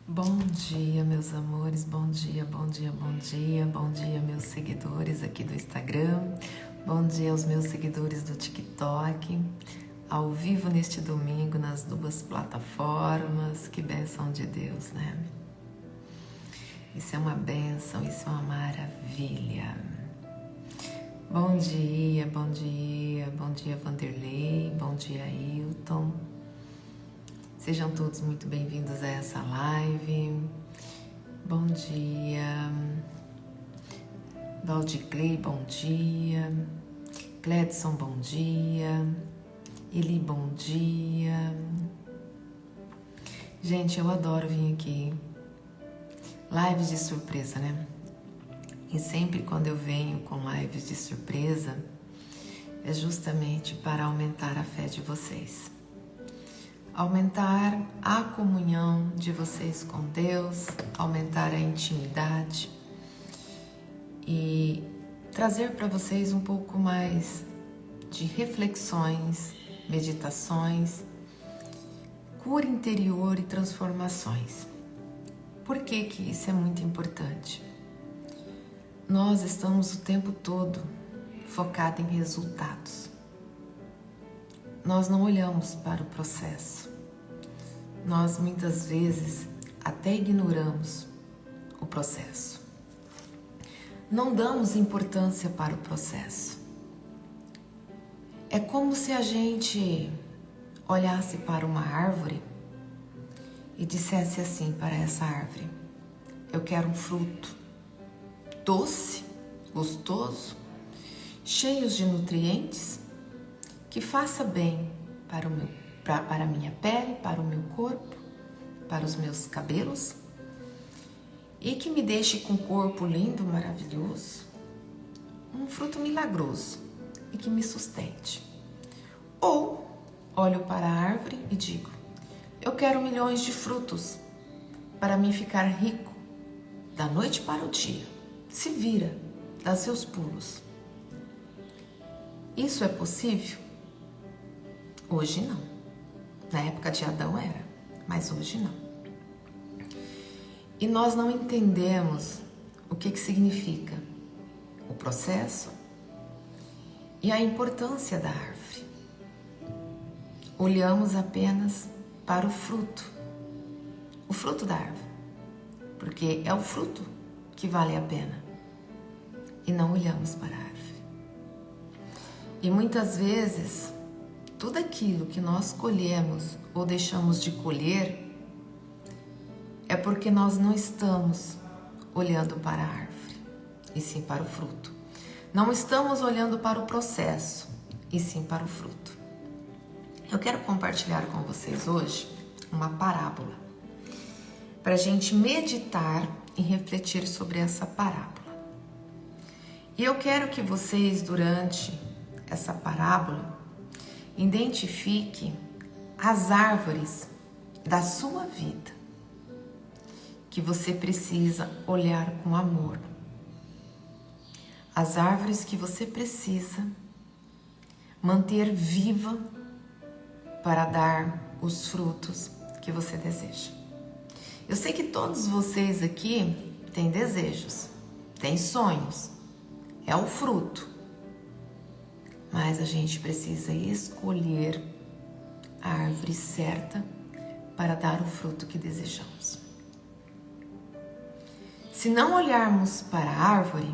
Bom dia, meus amores, bom dia, bom dia, bom dia, bom dia, meus seguidores aqui do Instagram, bom dia aos meus seguidores do TikTok, ao vivo neste domingo nas duas plataformas, que bênção de Deus, né? Isso é uma bênção, isso é uma maravilha. Bom dia, bom dia, bom dia, Vanderlei, bom dia, Ailton. Sejam todos muito bem-vindos a essa live. Bom dia. Valdiclei, bom dia. Gledson, bom dia. Eli, bom dia. Gente, eu adoro vir aqui. Lives de surpresa, né? E sempre quando eu venho com lives de surpresa, é justamente para aumentar a fé de vocês. Aumentar a comunhão de vocês com Deus, aumentar a intimidade e trazer para vocês um pouco mais de reflexões, meditações, cura interior e transformações. Por que que isso é muito importante? Nós estamos o tempo todo focados em resultados. Nós não olhamos para o processo. Nós muitas vezes até ignoramos o processo. Não damos importância para o processo. É como se a gente olhasse para uma árvore e dissesse assim para essa árvore: eu quero um fruto doce, gostoso, cheio de nutrientes, que faça bem para a minha pele, para o meu corpo, para os meus cabelos e que me deixe com um corpo lindo, maravilhoso, um fruto milagroso e que me sustente. Ou olho para a árvore e digo: eu quero milhões de frutos para mim ficar rico da noite para o dia. Se vira, dá seus pulos. Isso é possível? Hoje não. Na época de Adão era, mas hoje não. E nós não entendemos o que significa o processo e a importância da árvore. Olhamos apenas para o fruto da árvore, porque é o fruto que vale a pena, e não olhamos para a árvore. E muitas vezes tudo aquilo que nós colhemos ou deixamos de colher é porque nós não estamos olhando para a árvore, e sim para o fruto. Não estamos olhando para o processo, e sim para o fruto. Eu quero compartilhar com vocês hoje uma parábola, para a gente meditar e refletir sobre essa parábola. E eu quero que vocês, durante essa parábola, identifique as árvores da sua vida que você precisa olhar com amor. As árvores que você precisa manter viva para dar os frutos que você deseja. Eu sei que todos vocês aqui têm desejos, têm sonhos, é o fruto. Mas a gente precisa escolher a árvore certa para dar o fruto que desejamos. Se não olharmos para a árvore,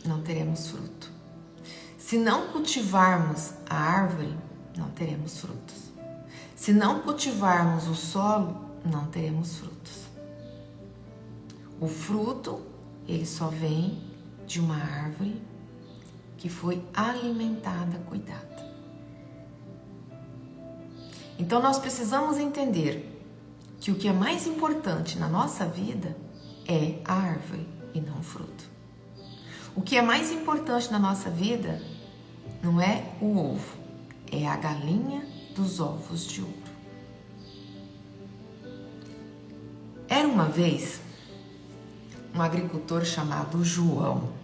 não teremos fruto. Se não cultivarmos a árvore, não teremos frutos. Se não cultivarmos o solo, não teremos frutos. O fruto, ele só vem de uma árvore que foi alimentada, cuidada. Então nós precisamos entender que o que é mais importante na nossa vida é a árvore e não o fruto. O que é mais importante na nossa vida não é o ovo, é a galinha dos ovos de ouro. Era uma vez um agricultor chamado João,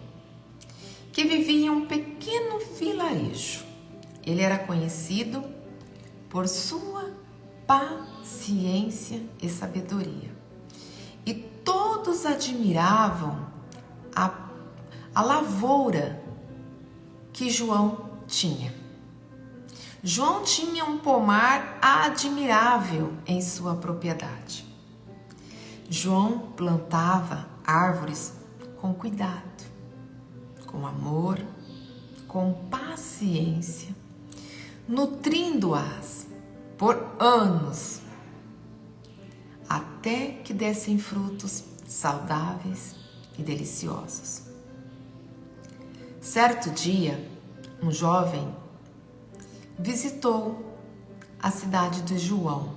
que vivia em um pequeno vilarejo. Ele era conhecido por sua paciência e sabedoria. todos admiravam a lavoura que João tinha. João tinha um pomar admirável em sua propriedade. João plantava árvores com cuidado, com amor, com paciência, nutrindo-as por anos, até que dessem frutos saudáveis e deliciosos. Certo dia, um jovem visitou a cidade de João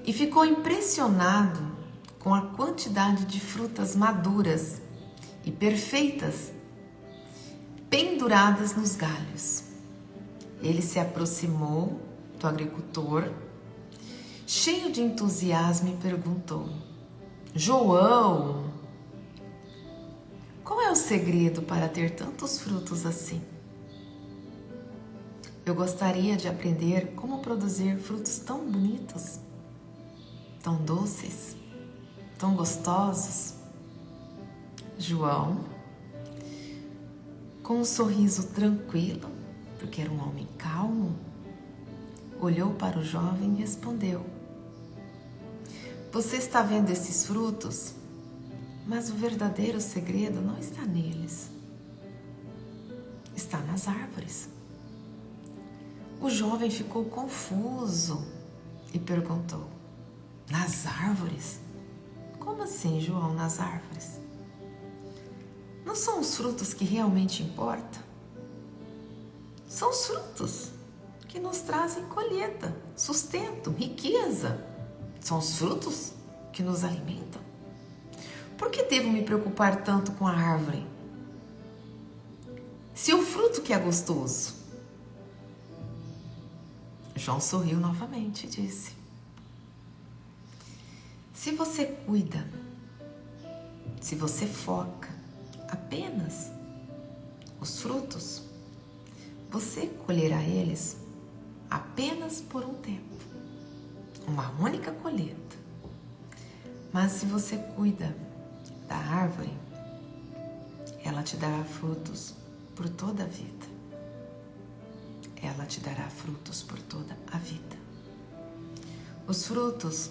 e ficou impressionado com a quantidade de frutas maduras e perfeitas penduradas nos galhos. Ele se aproximou do agricultor, cheio de entusiasmo, e perguntou: João, qual é o segredo para ter tantos frutos assim? Eu gostaria de aprender como produzir frutos tão bonitos, tão doces, tão gostosos. João, com um sorriso tranquilo, porque era um homem calmo, olhou para o jovem e respondeu: Você está vendo esses frutos? Mas o verdadeiro segredo não está neles. Está nas árvores. O jovem ficou confuso e perguntou: Nas árvores? Como assim, João, nas árvores? Não são os frutos que realmente importam? São os frutos que nos trazem colheita, sustento, riqueza. São os frutos que nos alimentam. Por que devo me preocupar tanto com a árvore? Se o fruto que é gostoso. João sorriu novamente e disse: Se você cuida, se você foca apenas os frutos, você colherá eles apenas por um tempo, uma única colheita. Mas se você cuida da árvore, ela te dará frutos por toda a vida. Ela te dará frutos por toda a vida. Os frutos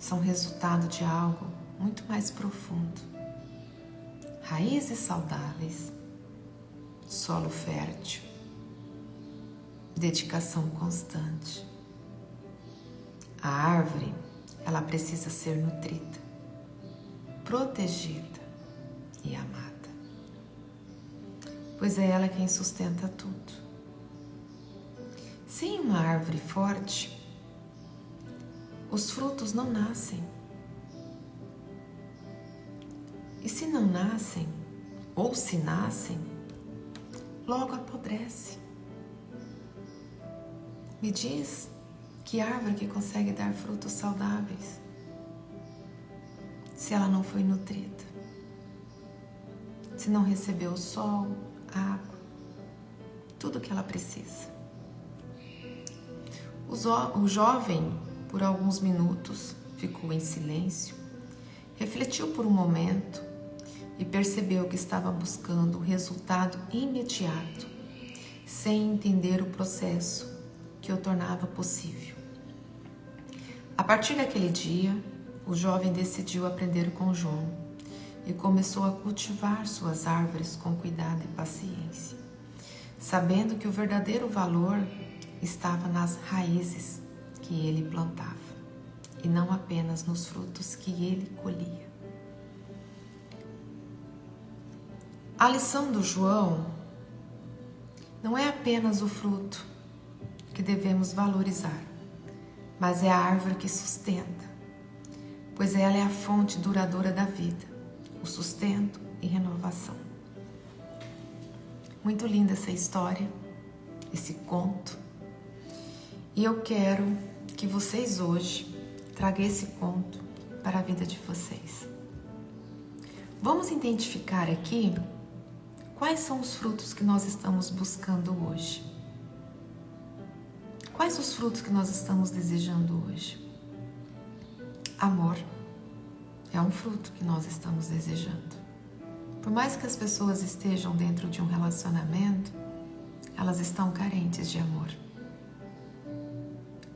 são resultado de algo muito mais profundo. Raízes saudáveis, solo fértil, dedicação constante. A árvore, ela precisa ser nutrida, protegida e amada, pois é ela quem sustenta tudo. Sem uma árvore forte, os frutos não nascem. E se não nascem, ou se nascem, logo apodrece. Me diz que árvore que consegue dar frutos saudáveis, se ela não foi nutrida, se não recebeu o sol, a água, tudo que ela precisa. O jovem, por alguns minutos, ficou em silêncio, refletiu por um momento e percebeu que estava buscando o resultado imediato, sem entender o processo que o tornava possível. A partir daquele dia, o jovem decidiu aprender com João e começou a cultivar suas árvores com cuidado e paciência, sabendo que o verdadeiro valor estava nas raízes que ele plantava e não apenas nos frutos que ele colhia. A lição do João não é apenas o fruto que devemos valorizar, mas é a árvore que sustenta, pois ela é a fonte duradoura da vida, o sustento e renovação. Muito linda essa história, esse conto. E eu quero que vocês hoje tragam esse conto para a vida de vocês. Vamos identificar aqui quais são os frutos que nós estamos buscando hoje. Quais os frutos que nós estamos desejando hoje? Amor é um fruto que nós estamos desejando. Por mais que as pessoas estejam dentro de um relacionamento, elas estão carentes de amor.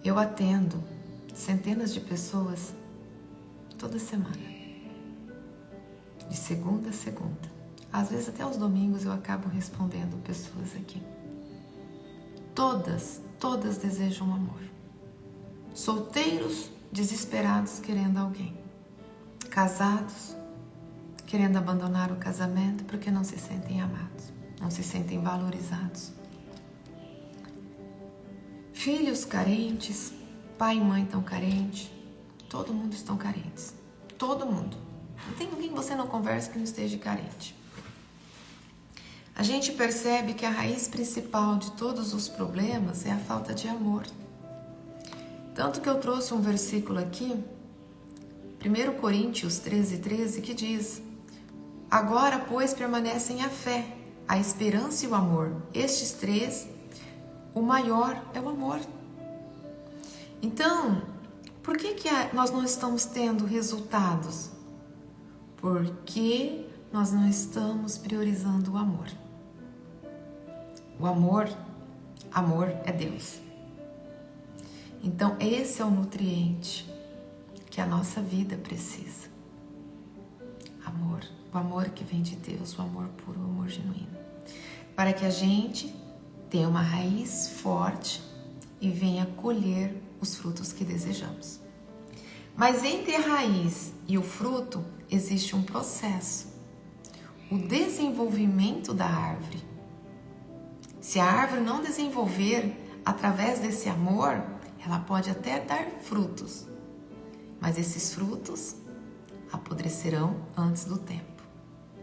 Eu atendo centenas de pessoas toda semana, de segunda a segunda. Às vezes até aos domingos eu acabo respondendo pessoas aqui. Todas desejam amor. Solteiros, desesperados, querendo alguém. Casados, querendo abandonar o casamento porque não se sentem amados, não se sentem valorizados. Filhos carentes, pai e mãe tão carentes, todo mundo estão carentes. Todo mundo. Não tem ninguém que você não converse que não esteja carente. A gente percebe que a raiz principal de todos os problemas é a falta de amor. Tanto que eu trouxe um versículo aqui, 1 Coríntios 13:13, que diz: agora, pois, permanecem a fé, a esperança e o amor. Estes três, o maior é o amor. Então, por que nós não estamos tendo resultados? Porque nós não estamos priorizando o amor. O amor é Deus. Então, esse é o nutriente que a nossa vida precisa. Amor. O amor que vem de Deus, o amor puro, o amor genuíno. Para que a gente tenha uma raiz forte e venha colher os frutos que desejamos. Mas entre a raiz e o fruto existe um processo. O desenvolvimento da árvore. Se a árvore não desenvolver através desse amor, ela pode até dar frutos. Mas esses frutos apodrecerão antes do tempo.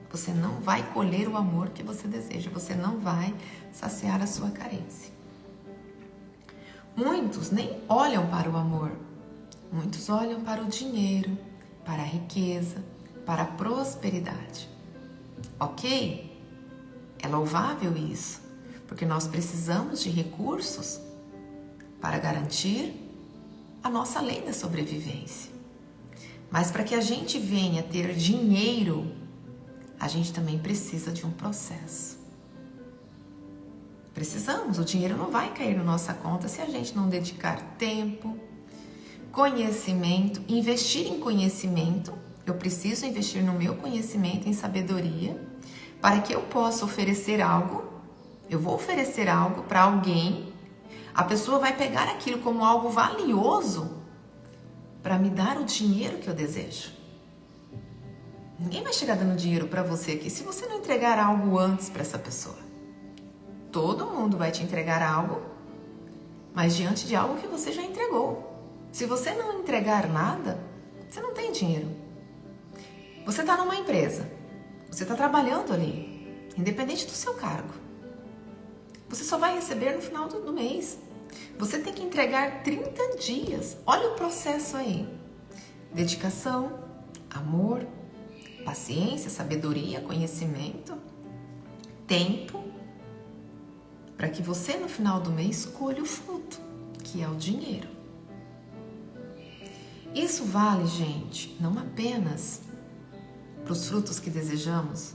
Você não vai colher o amor que você deseja, você não vai saciar a sua carência. Muitos nem olham para o amor, muitos olham para o dinheiro, para a riqueza, para a prosperidade. Ok? É louvável isso, porque nós precisamos de recursos para garantir a nossa lei da sobrevivência. Mas para que a gente venha ter dinheiro, a gente também precisa de um processo. Precisamos, o dinheiro não vai cair na nossa conta se a gente não dedicar tempo, conhecimento, investir em conhecimento. Eu preciso investir no meu conhecimento, em sabedoria, para que eu possa oferecer algo. Eu vou oferecer algo para alguém, a pessoa vai pegar aquilo como algo valioso para me dar o dinheiro que eu desejo. Ninguém vai chegar dando dinheiro para você aqui se você não entregar algo antes para essa pessoa. Todo mundo vai te entregar algo, mas diante de algo que você já entregou. Se você não entregar nada, você não tem dinheiro. Você está numa empresa, você está trabalhando ali, independente do seu cargo. Você só vai receber no final do mês. Você tem que entregar 30 dias. Olha o processo aí. Dedicação, amor, paciência, sabedoria, conhecimento, tempo, para que você no final do mês colhe o fruto, que é o dinheiro. Isso vale, gente, não apenas para os frutos que desejamos,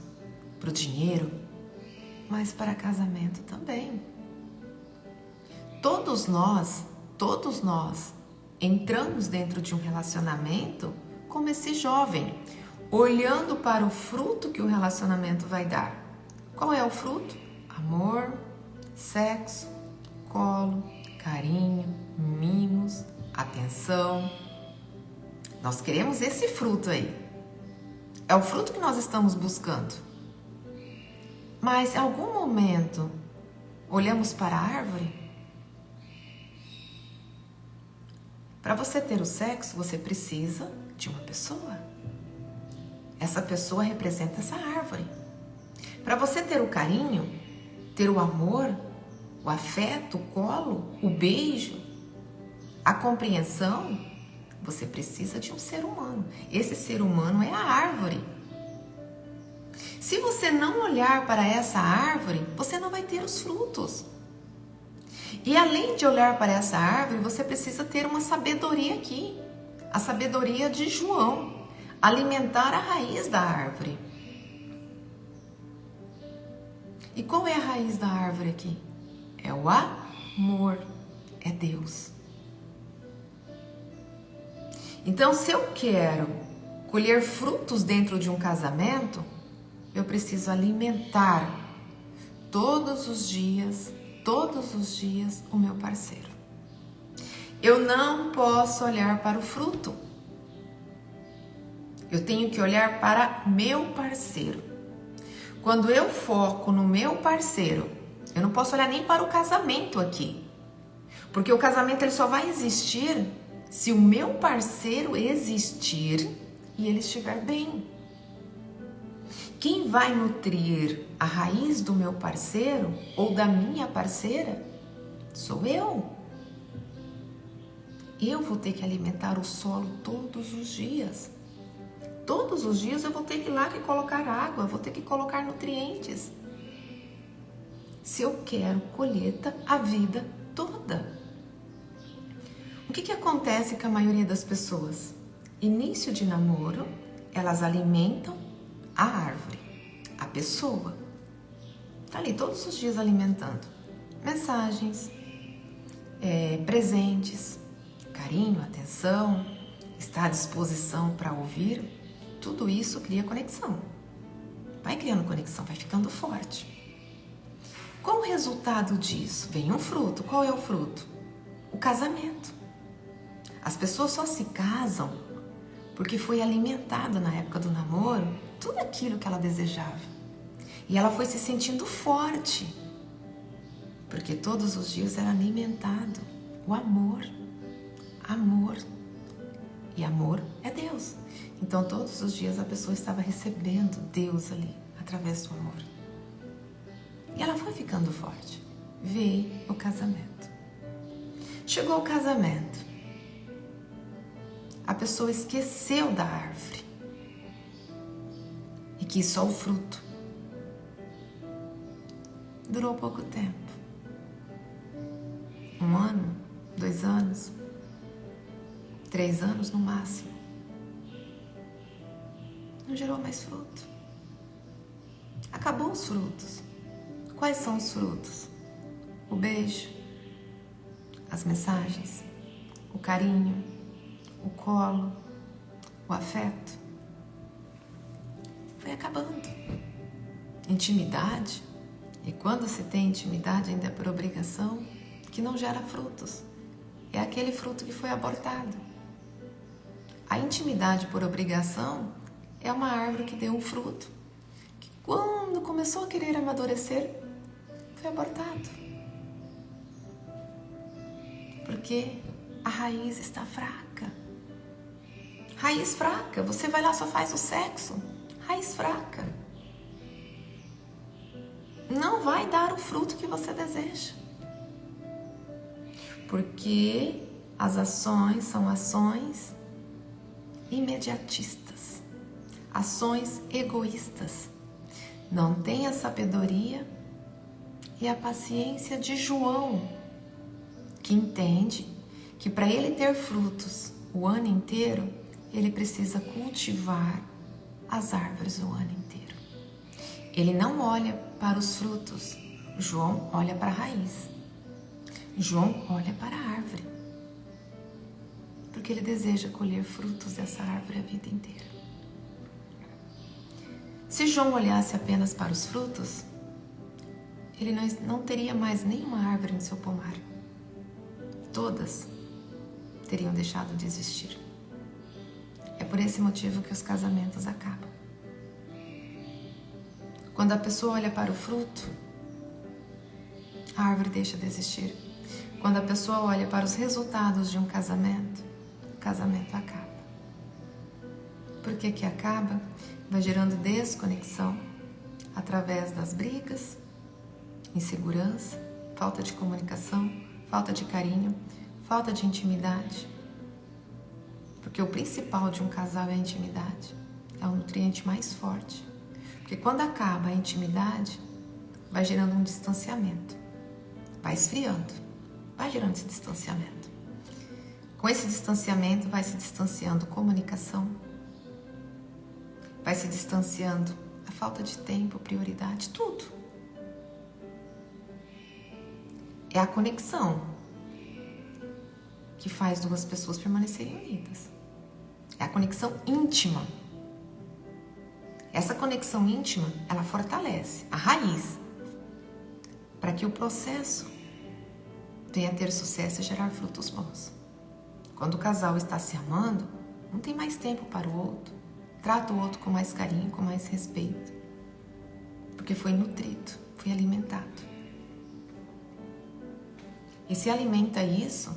para o dinheiro, mas para casamento também. Todos nós entramos dentro de um relacionamento como esse jovem, olhando para o fruto que o relacionamento vai dar. Qual é o fruto? Amor, sexo, colo, carinho, mimos, atenção. Nós queremos esse fruto aí. É o fruto que nós estamos buscando. Mas em algum momento olhamos para a árvore? Para você ter o sexo, você precisa de uma pessoa. Essa pessoa representa essa árvore. Para você ter o carinho, ter o amor, o afeto, o colo, o beijo, a compreensão, você precisa de um ser humano. Esse ser humano é a árvore. Se você não olhar para essa árvore, você não vai ter os frutos. E além de olhar para essa árvore, você precisa ter uma sabedoria aqui. A sabedoria de João. alimentar a raiz da árvore. E qual é a raiz da árvore aqui? É o amor, é Deus. Então, se eu quero colher frutos dentro de um casamento, eu preciso alimentar todos os dias o meu parceiro. Eu não posso olhar para o fruto. Eu tenho que olhar para meu parceiro. Quando eu foco no meu parceiro, eu não posso olhar nem para o casamento aqui. Porque o casamento ele só vai existir se o meu parceiro existir e ele estiver bem. Quem vai nutrir a raiz do meu parceiro ou da minha parceira sou eu. Eu vou ter que alimentar o solo todos os dias. Todos os dias eu vou ter que ir lá e colocar água, vou ter que colocar nutrientes. Se eu quero colheita a vida toda. O que acontece com a maioria das pessoas? Início de namoro, elas alimentam a árvore, a pessoa. Tá ali todos os dias alimentando. Mensagens, presentes, carinho, atenção, estar à disposição para ouvir. Tudo isso cria conexão. Vai criando conexão, vai ficando forte. Qual o resultado disso? Vem um fruto. Qual é o fruto? O casamento. As pessoas só se casam porque foi alimentado na época do namoro tudo aquilo que ela desejava. E ela foi se sentindo forte, porque todos os dias era alimentado o amor. Amor. E amor é Deus. Então todos os dias a pessoa estava recebendo Deus ali, através do amor. E ela foi ficando forte. Veio o casamento. Chegou o casamento. A pessoa esqueceu da árvore e quis só o fruto. Durou pouco tempo. 1 ano, 2 anos, 3 anos no máximo. Não gerou mais fruto. Acabou os frutos. Quais são os frutos? O beijo, as mensagens, o carinho, o colo, o afeto. Foi acabando. Intimidade. E quando se tem intimidade ainda é por obrigação, que não gera frutos. É aquele fruto que foi abortado. A intimidade por obrigação é uma árvore que deu um fruto, que quando começou a querer amadurecer, foi abortado. Porque a raiz está fraca. Raiz fraca, você vai lá só faz o sexo. Raiz fraca. Não vai dar o fruto que você deseja. Porque as ações são ações imediatistas, ações egoístas. Não tem a sabedoria e a paciência de João, que entende que para ele ter frutos o ano inteiro, ele precisa cultivar as árvores o ano inteiro. Ele não olha para os frutos, João olha para a raiz. João olha para a árvore, porque ele deseja colher frutos dessa árvore a vida inteira. Se João olhasse apenas para os frutos, ele não teria mais nenhuma árvore em seu pomar. Todas teriam deixado de existir. É por esse motivo que os casamentos acabam. Quando a pessoa olha para o fruto, a árvore deixa de existir. Quando a pessoa olha para os resultados de um casamento, o casamento acaba. Por que que acaba? Vai gerando desconexão através das brigas, insegurança, falta de comunicação, falta de carinho, falta de intimidade. Porque o principal de um casal é a intimidade. É o nutriente mais forte. Porque quando acaba a intimidade, vai gerando um distanciamento. Vai esfriando. Vai gerando esse distanciamento. Com esse distanciamento vai se distanciando comunicação, vai se distanciando. A falta de tempo, prioridade, tudo. É a conexão que faz duas pessoas permanecerem unidas. É a conexão íntima. Essa conexão íntima, ela fortalece a raiz para que o processo venha a ter sucesso e gerar frutos bons. Quando o casal está se amando, não tem mais tempo para o outro. Trata o outro com mais carinho, com mais respeito. Porque foi nutrido, foi alimentado. E se alimenta isso,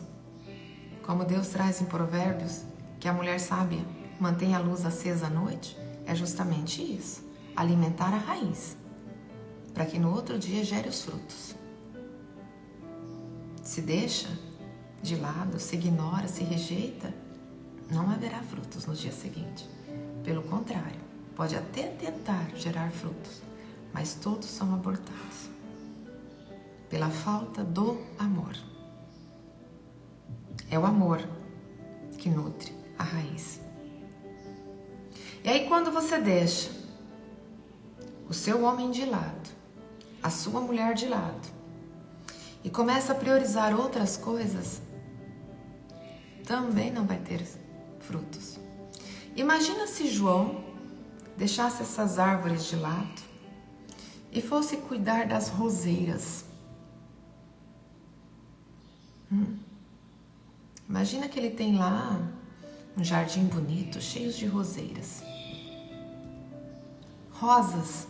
como Deus traz em Provérbios, que a mulher sábia mantém a luz acesa à noite, é justamente isso. Alimentar a raiz, para que no outro dia gere os frutos. Se deixa de lado, se ignora, se rejeita, não haverá frutos no dia seguinte. Pelo contrário, pode até tentar gerar frutos, mas todos são abortados pela falta do amor. É o amor que nutre a raiz. E aí quando você deixa o seu homem de lado, a sua mulher de lado, e começa a priorizar outras coisas, também não vai ter frutos. Imagina se João deixasse essas árvores de lado e fosse cuidar das roseiras. Imagina que ele tem lá um jardim bonito, cheio de roseiras. Rosas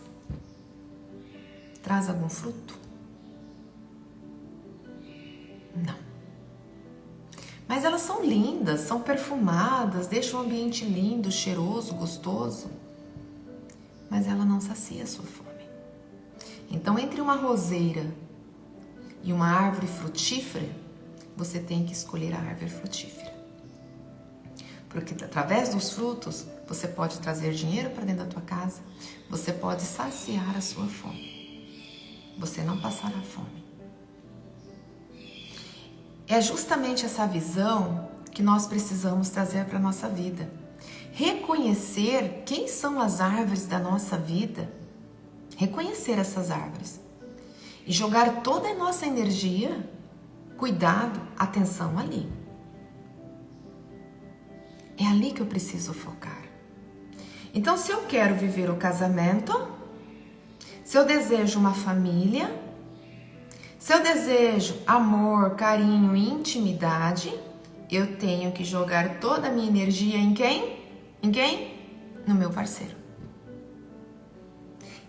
traz algum fruto? Não. Mas elas são lindas, são perfumadas, deixam o ambiente lindo, cheiroso, gostoso. Mas ela não sacia a sua fome. Então, entre uma roseira e uma árvore frutífera, você tem que escolher a árvore frutífera. Porque através dos frutos, você pode trazer dinheiro para dentro da tua casa, você pode saciar a sua fome. Você não passará fome. É justamente essa visão que nós precisamos trazer para a nossa vida. Reconhecer quem são as árvores da nossa vida, reconhecer essas árvores e jogar toda a nossa energia, cuidado, atenção ali. É ali que eu preciso focar. Então, se eu quero viver o casamento, se eu desejo uma família, se eu desejo amor, carinho e intimidade, eu tenho que jogar toda a minha energia em quem? Em quem? No meu parceiro.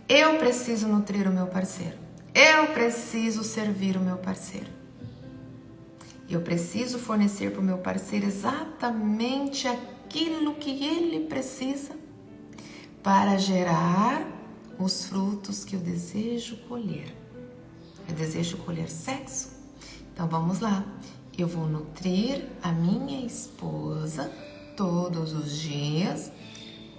Eu preciso nutrir o meu parceiro. Eu preciso servir o meu parceiro. Eu preciso fornecer para o meu parceiro exatamente aquilo que ele precisa para gerar os frutos que eu desejo colher. Eu desejo colher sexo? Então vamos lá. Eu vou nutrir a minha esposa todos os dias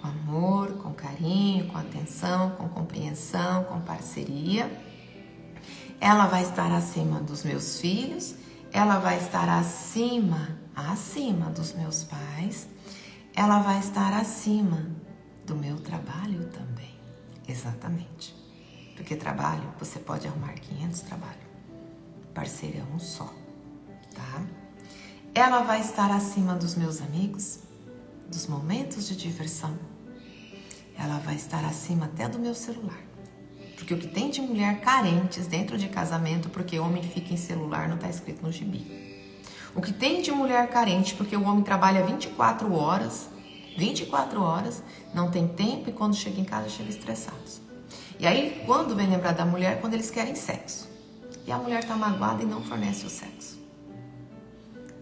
com amor, com carinho, com atenção, com compreensão, com parceria. Ela vai estar acima dos meus filhos, ela vai estar acima dos meus pais, ela vai estar acima do meu trabalho também. Exatamente. Porque trabalho, você pode arrumar 500 trabalhos. Parceiro é um só, tá? Ela vai estar acima dos meus amigos, dos momentos de diversão. Ela vai estar acima até do meu celular. Porque o que tem de mulher carentes dentro de casamento, porque homem fica em celular, não está escrito no gibi. O que tem de mulher carente, porque o homem trabalha 24 horas, não tem tempo e quando chega em casa, chega estressados. E aí, quando vem lembrar da mulher, quando eles querem sexo. E a mulher está magoada e não fornece o sexo.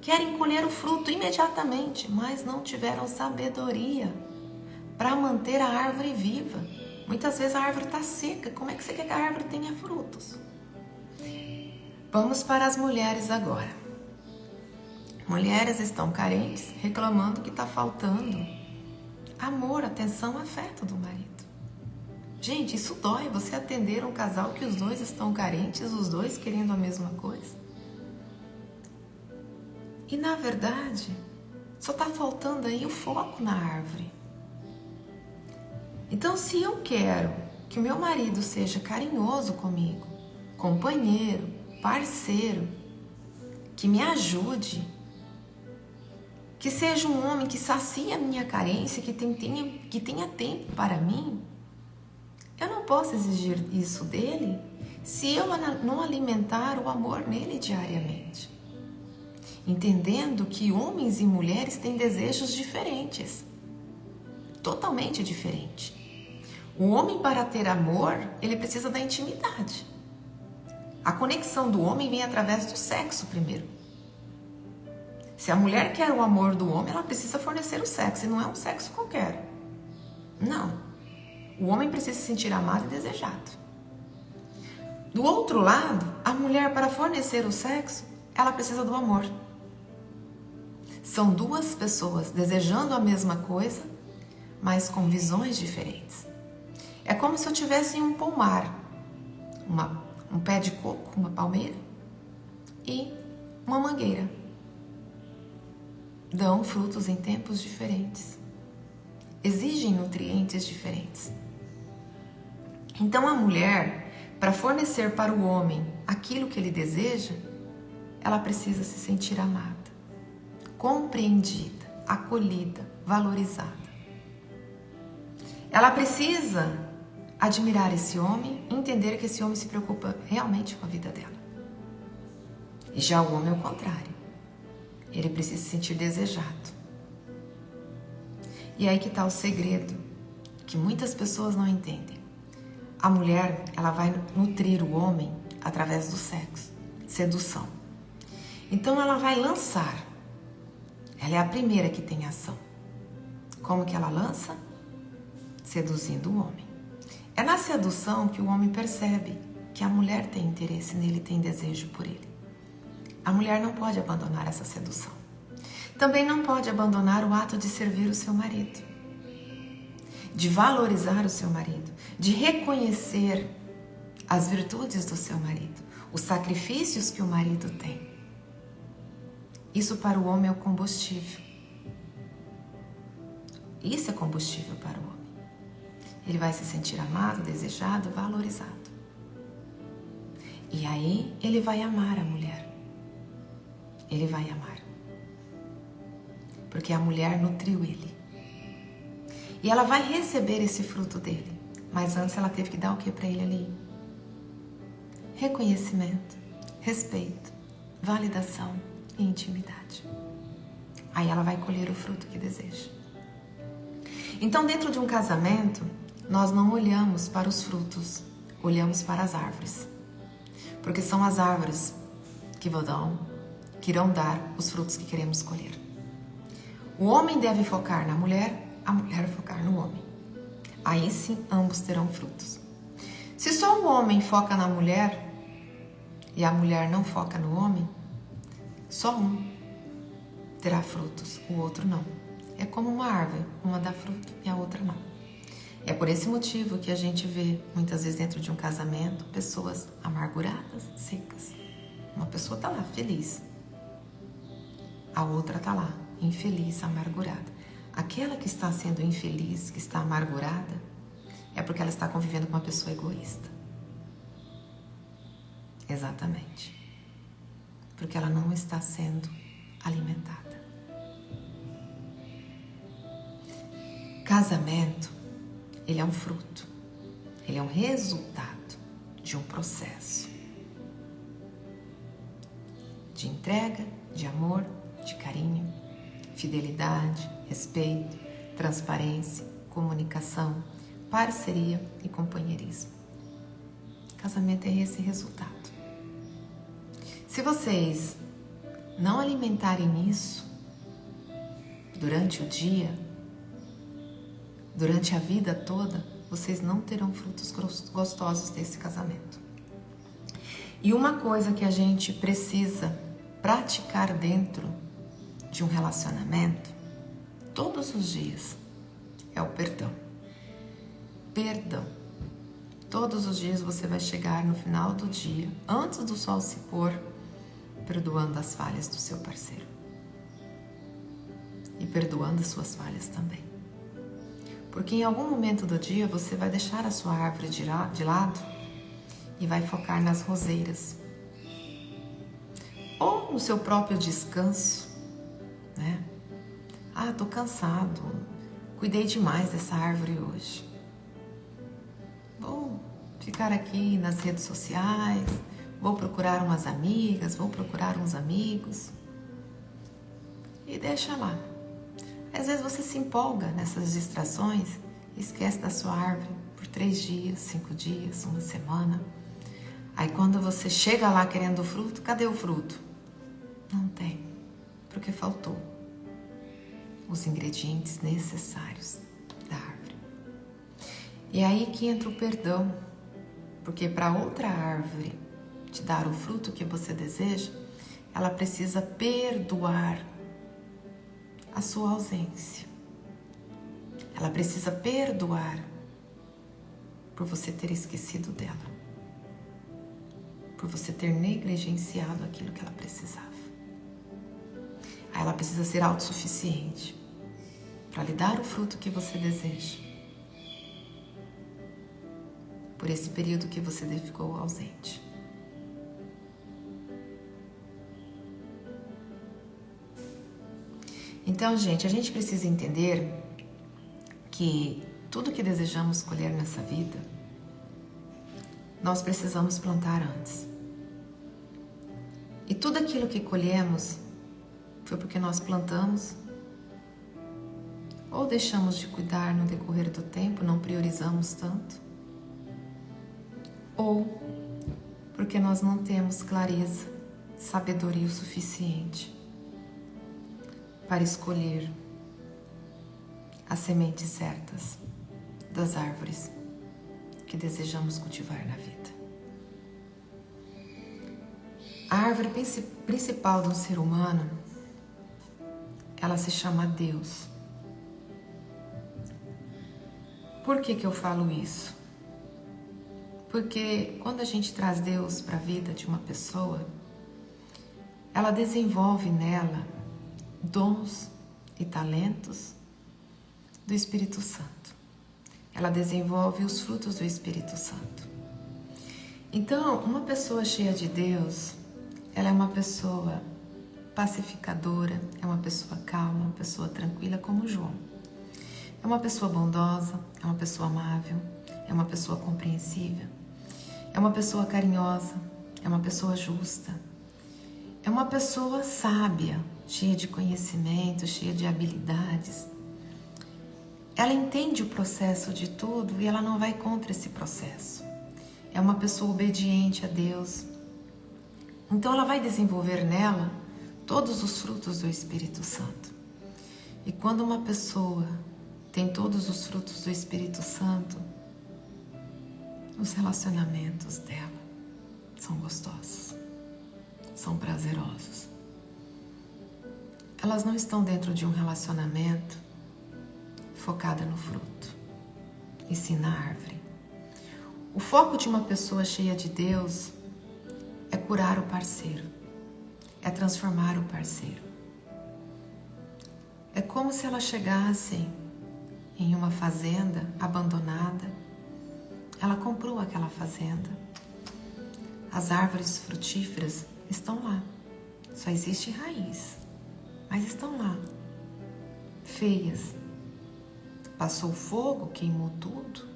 Querem colher o fruto imediatamente, mas não tiveram sabedoria para manter a árvore viva. Muitas vezes a árvore está seca. Como é que você quer que a árvore tenha frutos? Vamos para as mulheres agora. Mulheres estão carentes, reclamando que está faltando amor, atenção, afeto do marido. Gente, isso dói. Você atender um casal que os dois estão carentes, os dois querendo a mesma coisa. E na verdade, só está faltando aí o foco na árvore. Então, se eu quero que o meu marido seja carinhoso comigo, companheiro, parceiro, que me ajude, que seja um homem que sacie a minha carência, que tenha tempo para mim, eu não posso exigir isso dele se eu não alimentar o amor nele diariamente. Entendendo que homens e mulheres têm desejos diferentes, totalmente diferentes. O homem, para ter amor, ele precisa da intimidade. A conexão do homem vem através do sexo primeiro. Se a mulher quer o amor do homem, ela precisa fornecer o sexo, e não é um sexo qualquer. Não. O homem precisa se sentir amado e desejado. Do outro lado, a mulher, para fornecer o sexo, ela precisa do amor. São duas pessoas desejando a mesma coisa, mas com visões diferentes. É como se eu tivesse um pomar, um pé de coco, uma palmeira e uma mangueira. Dão frutos em tempos diferentes. Exigem nutrientes diferentes. Então a mulher, para fornecer para o homem aquilo que ele deseja, ela precisa se sentir amada, compreendida, acolhida, valorizada. Ela precisa admirar esse homem, entender que esse homem se preocupa realmente com a vida dela. E já o homem é o contrário. Ele precisa se sentir desejado. E aí que está o segredo, que muitas pessoas não entendem. A mulher, ela vai nutrir o homem através do sexo, sedução. Então ela vai lançar. Ela é a primeira que tem ação. Como que ela lança? Seduzindo o homem. É na sedução que o homem percebe que a mulher tem interesse nele, tem desejo por ele. A mulher não pode abandonar essa sedução. Também não pode abandonar o ato de servir o seu marido, de valorizar o seu marido, de reconhecer as virtudes do seu marido, os sacrifícios que o marido tem. Isso para o homem é o combustível. Isso é combustível para o homem. Ele vai se sentir amado, desejado, valorizado. E aí ele vai amar a mulher. Ele vai amar. Porque a mulher nutriu ele. E ela vai receber esse fruto dele. Mas antes ela teve que dar o que para ele ali? Reconhecimento, respeito, validação e intimidade. Aí ela vai colher o fruto que deseja. Então, dentro de um casamento, nós não olhamos para os frutos, olhamos para as árvores. Porque são as árvores que irão dar os frutos que queremos colher. O homem deve focar na mulher, a mulher focar no homem. Aí sim, ambos terão frutos. Se só o homem foca na mulher e a mulher não foca no homem, só um terá frutos, o outro não. É como uma árvore, uma dá fruto e a outra não. É por esse motivo que a gente vê, muitas vezes dentro de um casamento, pessoas amarguradas, secas. Uma pessoa está lá, feliz. A outra está lá, infeliz, amargurada. Aquela que está sendo infeliz, que está amargurada, é porque ela está convivendo com uma pessoa egoísta. Exatamente. Porque ela não está sendo alimentada. Casamento, ele é um fruto. Ele é um resultado de um processo. De entrega, de amor, de carinho, fidelidade, respeito, transparência, comunicação, parceria e companheirismo. Casamento é esse resultado. Se vocês não alimentarem isso durante o dia, durante a vida toda, vocês não terão frutos gostosos desse casamento. E uma coisa que a gente precisa praticar dentro de um relacionamento, todos os dias, é o perdão. Perdão. Todos os dias você vai chegar no final do dia, antes do sol se pôr, perdoando as falhas do seu parceiro. E perdoando as suas falhas também. Porque em algum momento do dia você vai deixar a sua árvore de lado e vai focar nas roseiras. Ou no seu próprio descanso, né? Ah, tô cansado, cuidei demais dessa árvore hoje. Vou ficar aqui nas redes sociais, vou procurar umas amigas, vou procurar uns amigos. E deixa lá. Às vezes você se empolga nessas distrações e esquece da sua árvore por 3 dias, 5 dias, uma semana. Aí quando você chega lá querendo o fruto, cadê o fruto? Não tem, porque faltou os ingredientes necessários da árvore. E aí que entra o perdão, porque para outra árvore te dar o fruto que você deseja, ela precisa perdoar a sua ausência. Ela precisa perdoar por você ter esquecido dela, por você ter negligenciado aquilo que ela precisava. Aí ela precisa ser autossuficiente para lhe dar o fruto que você deseja, por esse período que você ficou ausente. Então, gente, a gente precisa entender que tudo que desejamos colher nessa vida, nós precisamos plantar antes. E tudo aquilo que colhemos foi porque nós plantamos ou deixamos de cuidar no decorrer do tempo, não priorizamos tanto, ou porque nós não temos clareza, sabedoria o suficiente para escolher as sementes certas das árvores que desejamos cultivar na vida. A árvore principal do ser humano, ela se chama Deus. Por que eu falo isso? Porque quando a gente traz Deus para a vida de uma pessoa, ela desenvolve nela dons e talentos do Espírito Santo. Ela desenvolve os frutos do Espírito Santo. Então, uma pessoa cheia de Deus, ela é uma pessoa pacificadora, é uma pessoa calma, uma pessoa tranquila como João. É uma pessoa bondosa, é uma pessoa amável, é uma pessoa compreensível, é uma pessoa carinhosa, é uma pessoa justa, é uma pessoa sábia, cheia de conhecimento, cheia de habilidades. Ela entende o processo de tudo e ela não vai contra esse processo. É uma pessoa obediente a Deus. Então ela vai desenvolver nela todos os frutos do Espírito Santo. E quando uma pessoa tem todos os frutos do Espírito Santo, os relacionamentos dela são gostosos, são prazerosos. Elas não estão dentro de um relacionamento focada no fruto, e sim na árvore. O foco de uma pessoa cheia de Deus é curar o parceiro, é transformar o parceiro. É como se ela chegasse em uma fazenda abandonada. Ela comprou aquela fazenda. As árvores frutíferas estão lá. Só existe raiz, mas estão lá, feias. Passou fogo, queimou tudo.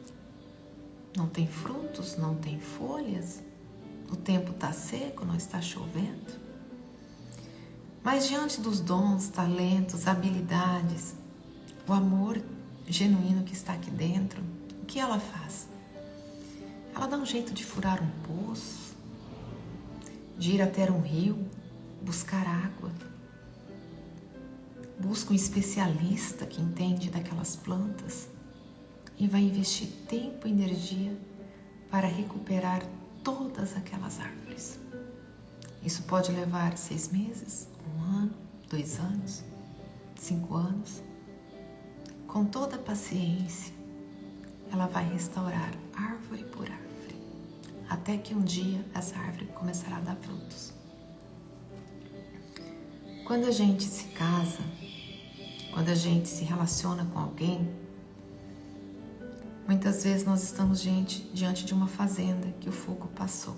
Não tem frutos, não tem folhas. O tempo está seco, não está chovendo. Mas diante dos dons, talentos, habilidades, o amor genuíno que está aqui dentro, o que ela faz? Ela dá um jeito de furar um poço, de ir até um rio, buscar água. Busca um especialista que entende daquelas plantas e vai investir tempo e energia para recuperar todas aquelas árvores. Isso pode levar 6 meses, 1 ano, 2 anos, 5 anos. Com toda a paciência, ela vai restaurar árvore por árvore, até que um dia essa árvore começará a dar frutos. Quando a gente se casa, quando a gente se relaciona com alguém, Muitas vezes nós estamos diante de uma fazenda que o fogo passou.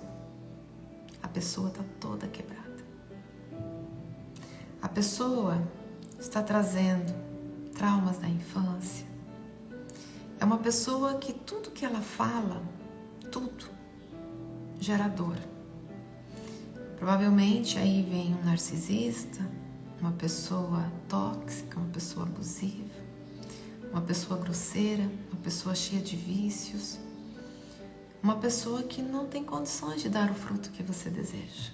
A pessoa está toda quebrada. A pessoa está trazendo traumas da infância. É uma pessoa que tudo que ela fala, tudo, gera dor. Provavelmente aí vem um narcisista, uma pessoa tóxica, uma pessoa abusiva, uma pessoa grosseira, uma pessoa cheia de vícios, uma pessoa que não tem condições de dar o fruto que você deseja.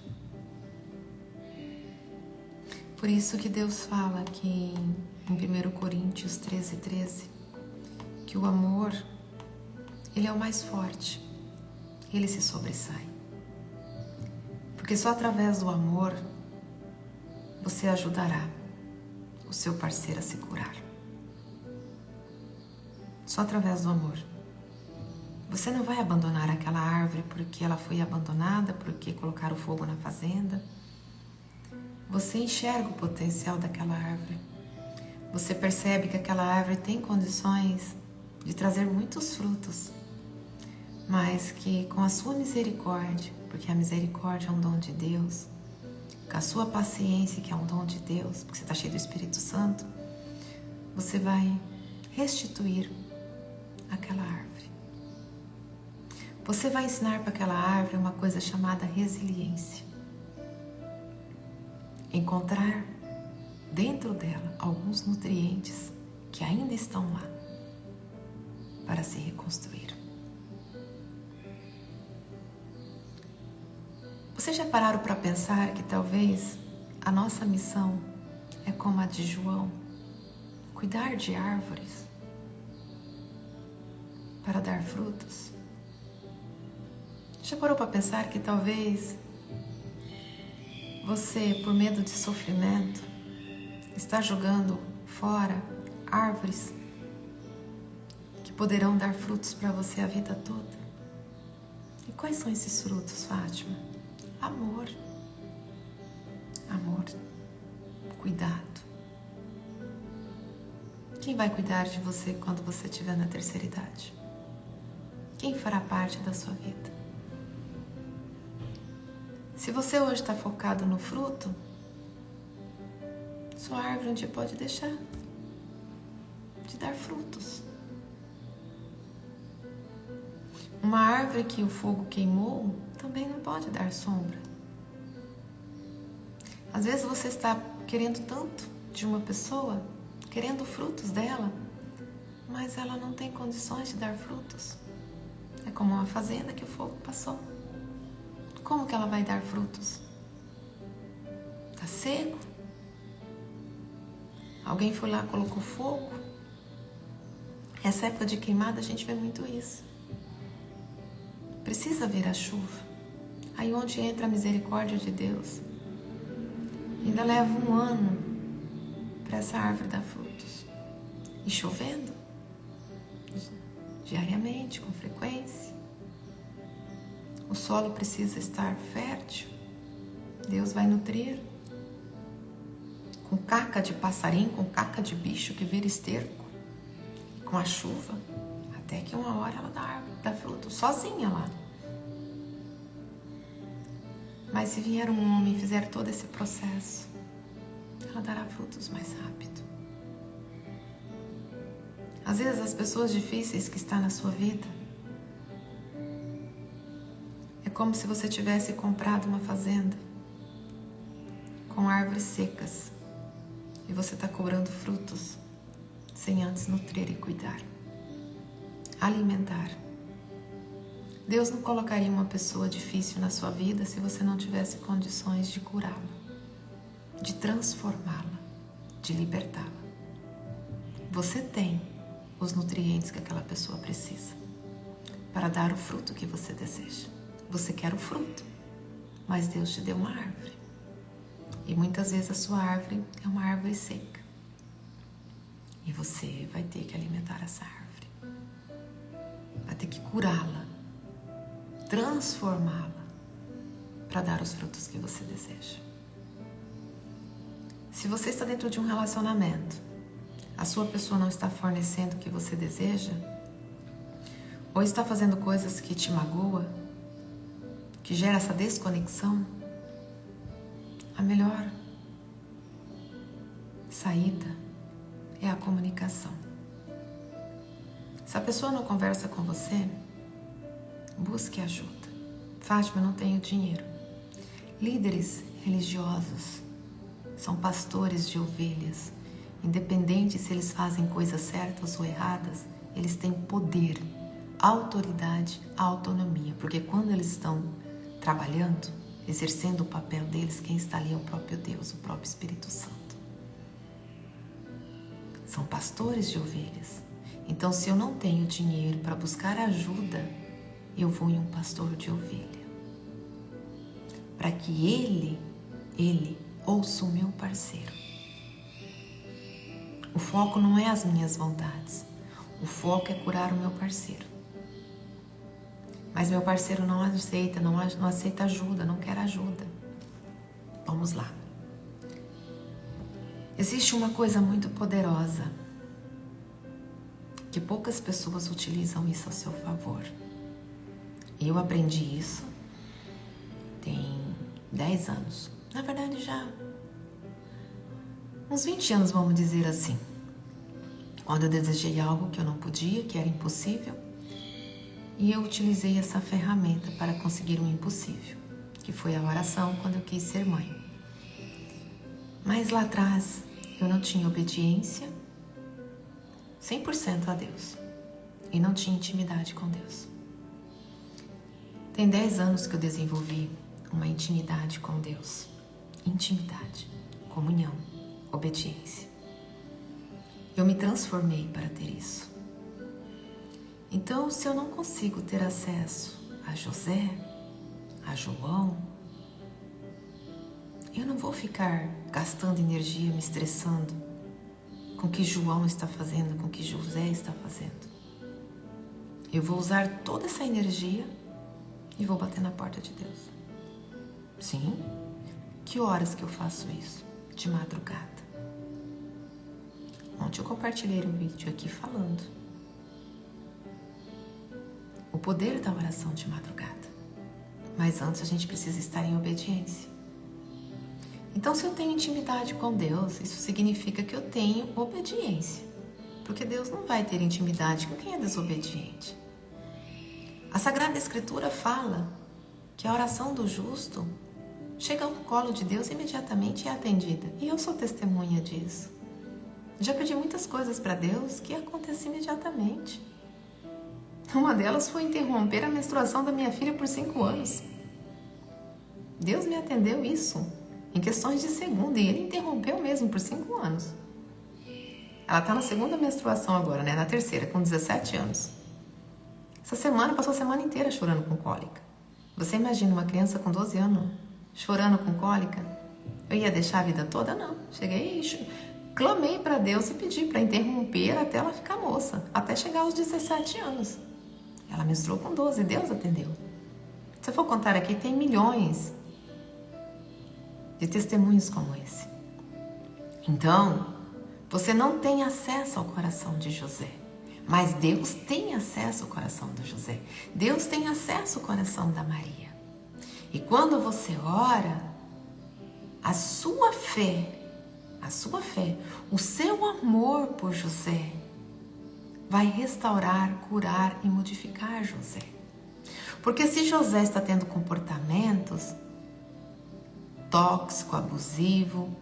Por isso que Deus fala que em 1 Coríntios 13:13, que o amor, ele é o mais forte, ele se sobressai. Porque só através do amor você ajudará o seu parceiro a se curar. Só através do amor. Você não vai abandonar aquela árvore porque ela foi abandonada, porque colocaram fogo na fazenda. Você enxerga o potencial daquela árvore. Você percebe que aquela árvore tem condições de trazer muitos frutos, mas que com a sua misericórdia, porque a misericórdia é um dom de Deus, com a sua paciência, que é um dom de Deus, porque você está cheio do Espírito Santo, você vai restituir aquela árvore. Você vai ensinar para aquela árvore uma coisa chamada resiliência. Encontrar dentro dela alguns nutrientes que ainda estão lá para se reconstruir. Vocês já pararam para pensar que talvez a nossa missão é como a de João, cuidar de árvores para dar frutos? Já parou para pensar que talvez você, por medo de sofrimento, está jogando fora árvores que poderão dar frutos para você a vida toda? E quais são esses frutos, Fátima? Amor, amor, cuidado. Quem vai cuidar de você quando você estiver na terceira idade? Quem fará parte da sua vida? Se você hoje está focado no fruto, sua árvore um dia pode deixar de dar frutos. Uma árvore que o fogo queimou também não pode dar sombra. Às vezes você está querendo tanto de uma pessoa, querendo frutos dela, mas ela não tem condições de dar frutos. É como uma fazenda que o fogo passou. Como que ela vai dar frutos? Está seco? Alguém foi lá, colocou fogo? Essa época de queimada a gente vê muito isso. Precisa vir a chuva. Aí onde entra a misericórdia de Deus. Ainda leva um ano para essa árvore dar frutos. E chovendo diariamente, com frequência. O solo precisa estar fértil. Deus vai nutrir. Com caca de passarinho, com caca de bicho que vira esterco. Com a chuva. Até que uma hora ela dá fruto, sozinha lá. Mas se vier um homem e fizer todo esse processo, ela dará frutos mais rápido. Às vezes as pessoas difíceis que estão na sua vida, é como se você tivesse comprado uma fazenda com árvores secas e você está cobrando frutos sem antes nutrir e cuidar, alimentar. Deus não colocaria uma pessoa difícil na sua vida se você não tivesse condições de curá-la, de transformá-la, de libertá-la. Você tem os nutrientes que aquela pessoa precisa para dar o fruto que você deseja. Você quer o fruto, mas Deus te deu uma árvore. E muitas vezes a sua árvore é uma árvore seca. E você vai ter que alimentar essa árvore. Vai ter que curá-la, transformá-la para dar os frutos que você deseja. Se você está dentro de um relacionamento, a sua pessoa não está fornecendo o que você deseja, ou está fazendo coisas que te magoa, que gera essa desconexão, a melhor saída é a comunicação. Se a pessoa não conversa com você, busque ajuda. Fátima, eu não tenho dinheiro. Líderes religiosos são pastores de ovelhas. Independente se eles fazem coisas certas ou erradas, eles têm poder, autoridade, autonomia. Porque quando eles estão trabalhando, exercendo o papel deles, quem está ali é o próprio Deus, o próprio Espírito Santo. São pastores de ovelhas. Então, se eu não tenho dinheiro para buscar ajuda, eu vou em um pastor de ovelha. Para que ele ouça o meu parceiro. O foco não é as minhas vontades. O foco é curar o meu parceiro. Mas meu parceiro não aceita ajuda, não quer ajuda. Vamos lá. Existe uma coisa muito poderosa que poucas pessoas utilizam isso a seu favor. Eu aprendi isso tem 10 anos. Na verdade, já uns 20 anos, vamos dizer assim. Quando eu desejei algo que eu não podia, que era impossível, e eu utilizei essa ferramenta para conseguir um impossível, que foi a oração quando eu quis ser mãe. Mas lá atrás, eu não tinha obediência 100% a Deus e não tinha intimidade com Deus. Tem 10 anos que eu desenvolvi uma intimidade com Deus. Intimidade, comunhão, obediência. Eu me transformei para ter isso. Então, se eu não consigo ter acesso a José, a João, eu não vou ficar gastando energia, me estressando com o que João está fazendo, com o que José está fazendo. Eu vou usar toda essa energia e vou bater na porta de Deus. Sim. Que horas que eu faço isso? De madrugada. Ontem eu compartilhei um vídeo aqui falando o poder da oração de madrugada. Mas antes a gente precisa estar em obediência. Então, se eu tenho intimidade com Deus, isso significa que eu tenho obediência. Porque Deus não vai ter intimidade com quem é desobediente. A Sagrada Escritura fala que a oração do justo chega ao colo de Deus e imediatamente é atendida. E eu sou testemunha disso. Já pedi muitas coisas para Deus que acontecem imediatamente. Uma delas foi interromper a menstruação da minha filha por 5 anos. Deus me atendeu isso em questões de segundo e Ele interrompeu mesmo por 5 anos. Ela está na segunda menstruação agora, né? Na terceira, com 17 anos. Essa semana, passou a semana inteira chorando com cólica. Você imagina uma criança com 12 anos chorando com cólica? Eu ia deixar a vida toda? Não. Cheguei e clamei para Deus e pedi para interromper até ela ficar moça, até chegar aos 17 anos. Ela menstruou com 12, Deus atendeu. Se eu for contar aqui, tem milhões de testemunhos como esse. Então, você não tem acesso ao coração de José, mas Deus tem acesso ao coração do José. Deus tem acesso ao coração da Maria. E quando você ora, a sua fé, o seu amor por José vai restaurar, curar e modificar José. Porque se José está tendo comportamentos tóxico, abusivo,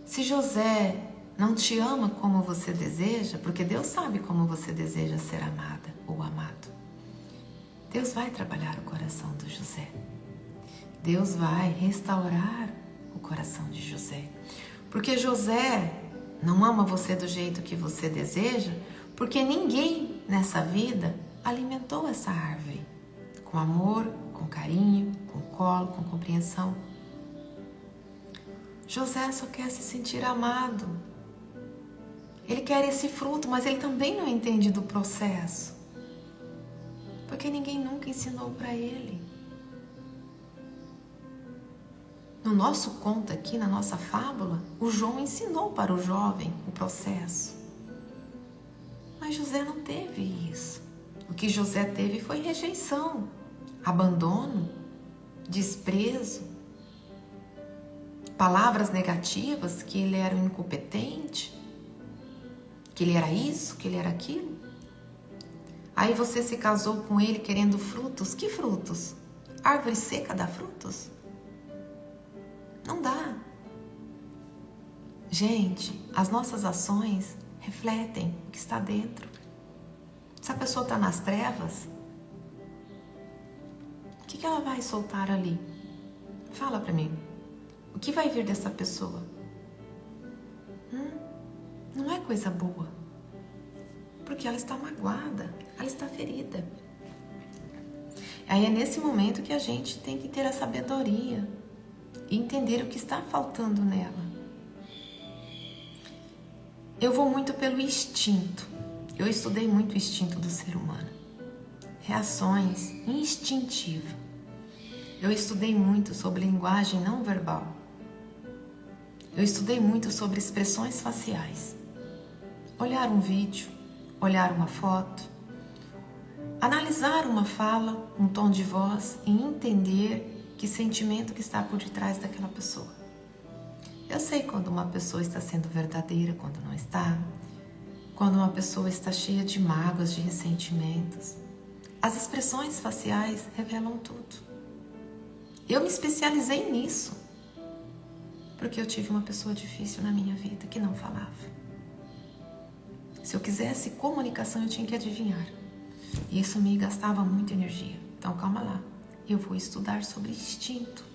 se José não te ama como você deseja, porque Deus sabe como você deseja ser amada ou amado, Deus vai trabalhar o coração do José. Deus vai restaurar o coração de José. Porque José não ama você do jeito que você deseja, porque ninguém nessa vida alimentou essa árvore com amor, com carinho, com colo, com compreensão. José só quer se sentir amado. Ele quer esse fruto, mas ele também não entende do processo. Porque ninguém nunca ensinou para ele. No nosso conto aqui, na nossa fábula, o João ensinou para o jovem o processo. Mas José não teve isso. O que José teve foi rejeição, abandono, desprezo, palavras negativas, que ele era um incompetente, que ele era isso, que ele era aquilo. Aí você se casou com ele querendo frutos. Que frutos? Árvore seca dá frutos? Não dá. Gente, as nossas ações refletem o que está dentro. Se a pessoa está nas trevas, o que ela vai soltar ali? Fala para mim. O que vai vir dessa pessoa? Não é coisa boa. Porque ela está magoada, ela está ferida. Aí é nesse momento que a gente tem que ter a sabedoria e entender o que está faltando nela. Eu vou muito pelo instinto. Eu estudei muito o instinto do ser humano. Reações instintivas. Eu estudei muito sobre linguagem não verbal. Eu estudei muito sobre expressões faciais. Olhar um vídeo, olhar uma foto, analisar uma fala, um tom de voz e entender que sentimento que está por detrás daquela pessoa. Eu sei quando uma pessoa está sendo verdadeira, quando não está. Quando uma pessoa está cheia de mágoas, de ressentimentos. As expressões faciais revelam tudo. Eu me especializei nisso, porque eu tive uma pessoa difícil na minha vida que não falava. Se eu quisesse comunicação, eu tinha que adivinhar. E isso me gastava muita energia. Então, calma lá. Eu vou estudar sobre instinto.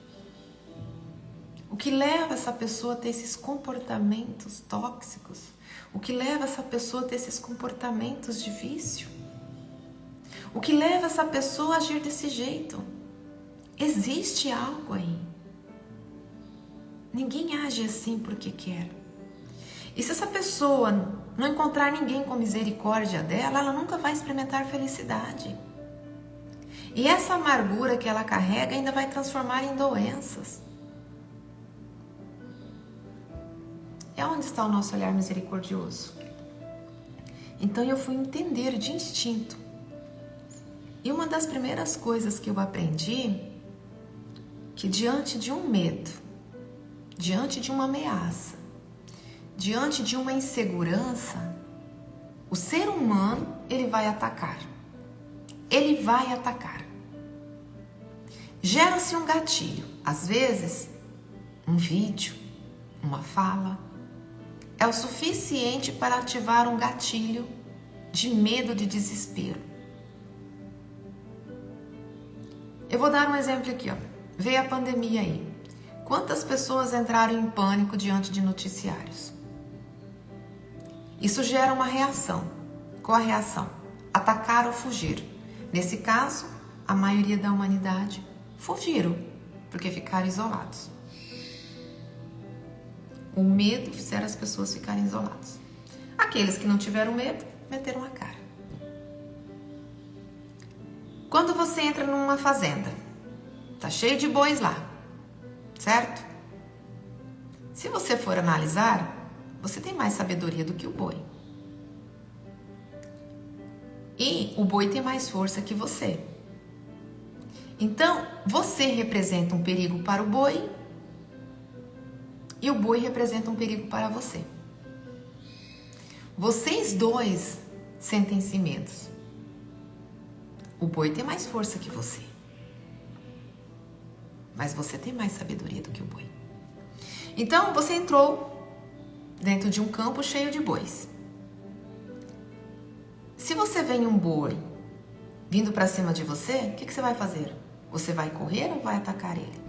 O que leva essa pessoa a ter esses comportamentos tóxicos? O que leva essa pessoa a ter esses comportamentos de vício? O que leva essa pessoa a agir desse jeito? Existe algo aí. Ninguém age assim porque quer. E se essa pessoa não encontrar ninguém com misericórdia dela, ela nunca vai experimentar felicidade. E essa amargura que ela carrega ainda vai transformar em doenças. É onde está o nosso olhar misericordioso. Então eu fui entender de instinto. E uma das primeiras coisas que eu aprendi, que diante de um medo, diante de uma ameaça, diante de uma insegurança, o ser humano, ele vai atacar. Ele vai atacar. Gera-se um gatilho. Às vezes, um vídeo, uma fala, é o suficiente para ativar um gatilho de medo, de desespero. Eu vou dar um exemplo aqui, ó. Veio a pandemia aí. Quantas pessoas entraram em pânico diante de noticiários? Isso gera uma reação. Qual a reação? Atacar ou fugir. Nesse caso, a maioria da humanidade fugiram, porque ficaram isolados. O medo fizeram as pessoas ficarem isoladas. Aqueles que não tiveram medo, meteram a cara. Quando você entra numa fazenda, tá cheio de bois lá, certo? Se você for analisar, você tem mais sabedoria do que o boi. E o boi tem mais força que você. Então, você representa um perigo para o boi e o boi representa um perigo para você. Vocês dois sentem-se medos. O boi tem mais força que você. Mas você tem mais sabedoria do que o boi. Então, você entrou dentro de um campo cheio de bois. Se você vê um boi vindo para cima de você, o que você vai fazer? Você vai correr ou vai atacar ele?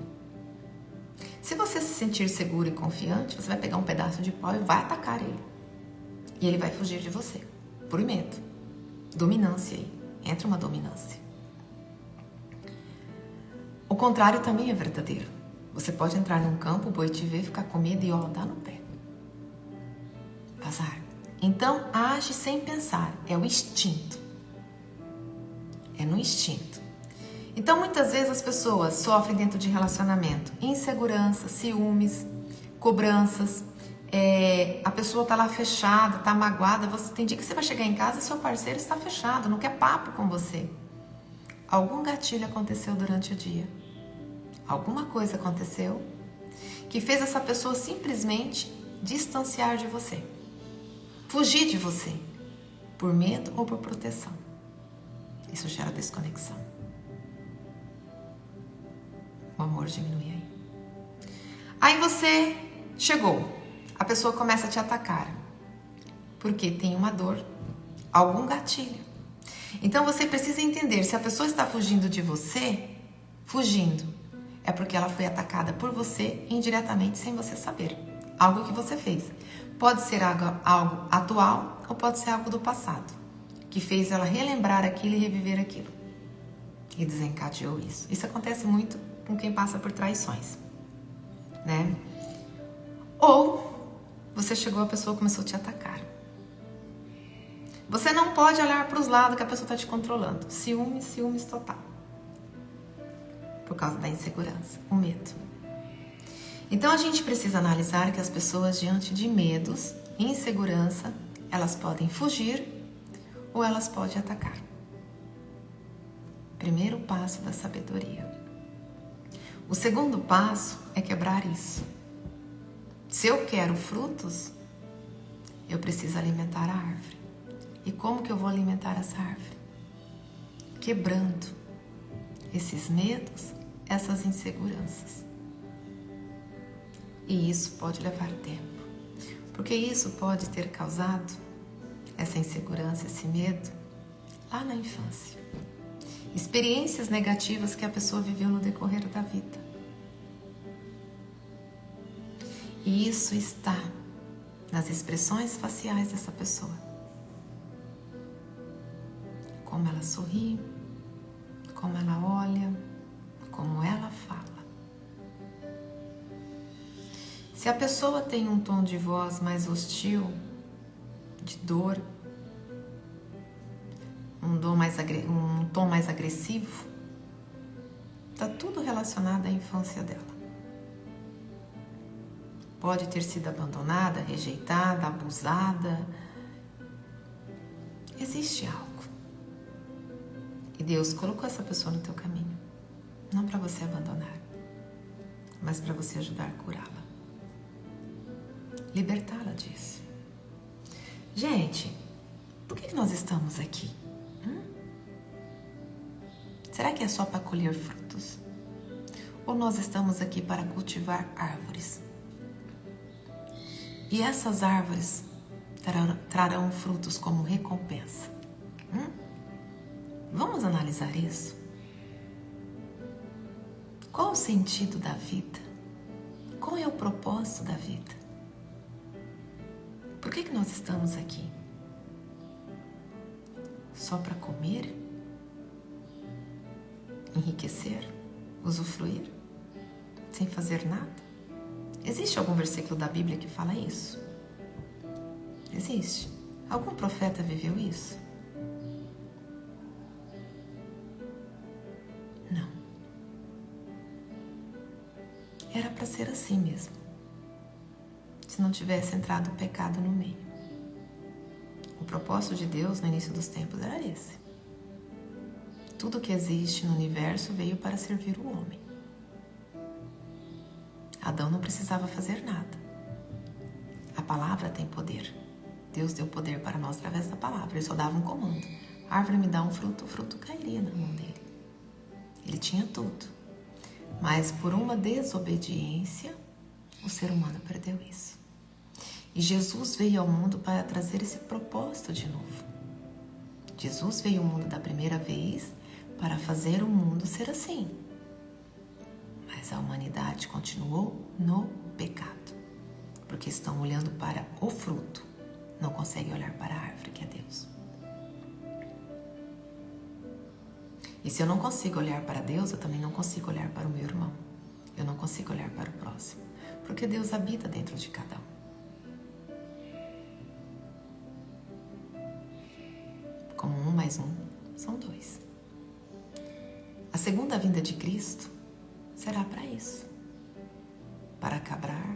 Se você se sentir seguro e confiante, você vai pegar um pedaço de pau e vai atacar ele. E ele vai fugir de você, por medo. Dominância aí. Entra uma dominância. O contrário também é verdadeiro. Você pode entrar num campo, o boi te ver, ficar com medo e ó, dá no pé. Vazar. Então, age sem pensar. É o instinto. É no instinto. Então, muitas vezes as pessoas sofrem dentro de relacionamento insegurança, ciúmes, cobranças, a pessoa tá lá fechada, tá magoada, tem dia que você vai chegar em casa e seu parceiro está fechado, não quer papo com você. Algum gatilho aconteceu durante o dia. Alguma coisa aconteceu que fez essa pessoa simplesmente distanciar de você, fugir de você, por medo ou por proteção. Isso gera desconexão. O amor diminui aí. Aí você chegou, a pessoa começa a te atacar, porque tem uma dor, algum gatilho. Então você precisa entender, se a pessoa está fugindo de você, é porque ela foi atacada por você indiretamente, sem você saber. Algo que você fez. Pode ser algo atual ou pode ser algo do passado, que fez ela relembrar aquilo e reviver aquilo. E desencadeou isso. Isso acontece muito com quem passa por traições, né? Ou você chegou, a pessoa começou a te atacar. Você não pode olhar para os lados que a pessoa está te controlando. Ciúmes total. Por causa da insegurança, o medo. Então a gente precisa analisar que as pessoas, diante de medos e insegurança, elas podem fugir ou elas podem atacar. Primeiro passo da sabedoria. O segundo passo é quebrar isso. Se eu quero frutos, eu preciso alimentar a árvore. E como que eu vou alimentar essa árvore? Quebrando esses medos, essas inseguranças. E isso pode levar tempo, porque isso pode ter causado essa insegurança, esse medo, lá na infância. Experiências negativas que a pessoa viveu no decorrer da vida. E isso está nas expressões faciais dessa pessoa. Como ela sorri, como ela olha, como ela fala. Se a pessoa tem um tom de voz mais hostil, de dor, um tom mais agressivo, está tudo relacionado à infância dela. Pode ter sido abandonada, rejeitada, abusada. Existe algo. E Deus colocou essa pessoa no teu caminho. Não para você abandonar, mas para você ajudar a curá-la. Libertá-la disso. Gente, por que nós estamos aqui? Será que é só para colher frutos? Ou nós estamos aqui para cultivar árvores? E essas árvores trarão frutos como recompensa. Vamos analisar isso? Qual o sentido da vida? Qual é o propósito da vida? Por que nós estamos aqui? Só para comer? Enriquecer? Usufruir? Sem fazer nada? Existe algum versículo da Bíblia que fala isso? Existe. Algum profeta viveu isso? Não. Era para ser assim mesmo. Se não tivesse entrado o pecado no meio. O propósito de Deus no início dos tempos era esse. Tudo que existe no universo veio para servir o homem. Adão não precisava fazer nada. A palavra tem poder. Deus deu poder para nós através da palavra. Ele só dava um comando. A árvore me dá um fruto, o fruto cairia na mão dele. Ele tinha tudo. Mas por uma desobediência, o ser humano perdeu isso. E Jesus veio ao mundo para trazer esse propósito de novo. Jesus veio ao mundo da primeira vez para fazer o mundo ser assim. Mas a humanidade continuou no pecado, porque estão olhando para o fruto, não conseguem olhar para a árvore que é Deus. E se eu não consigo olhar para Deus, eu também não consigo olhar para o meu irmão. Eu não consigo olhar para o próximo, porque Deus habita dentro de cada um. Como 1 mais 1 são 2. A segunda vinda de Cristo será para isso. para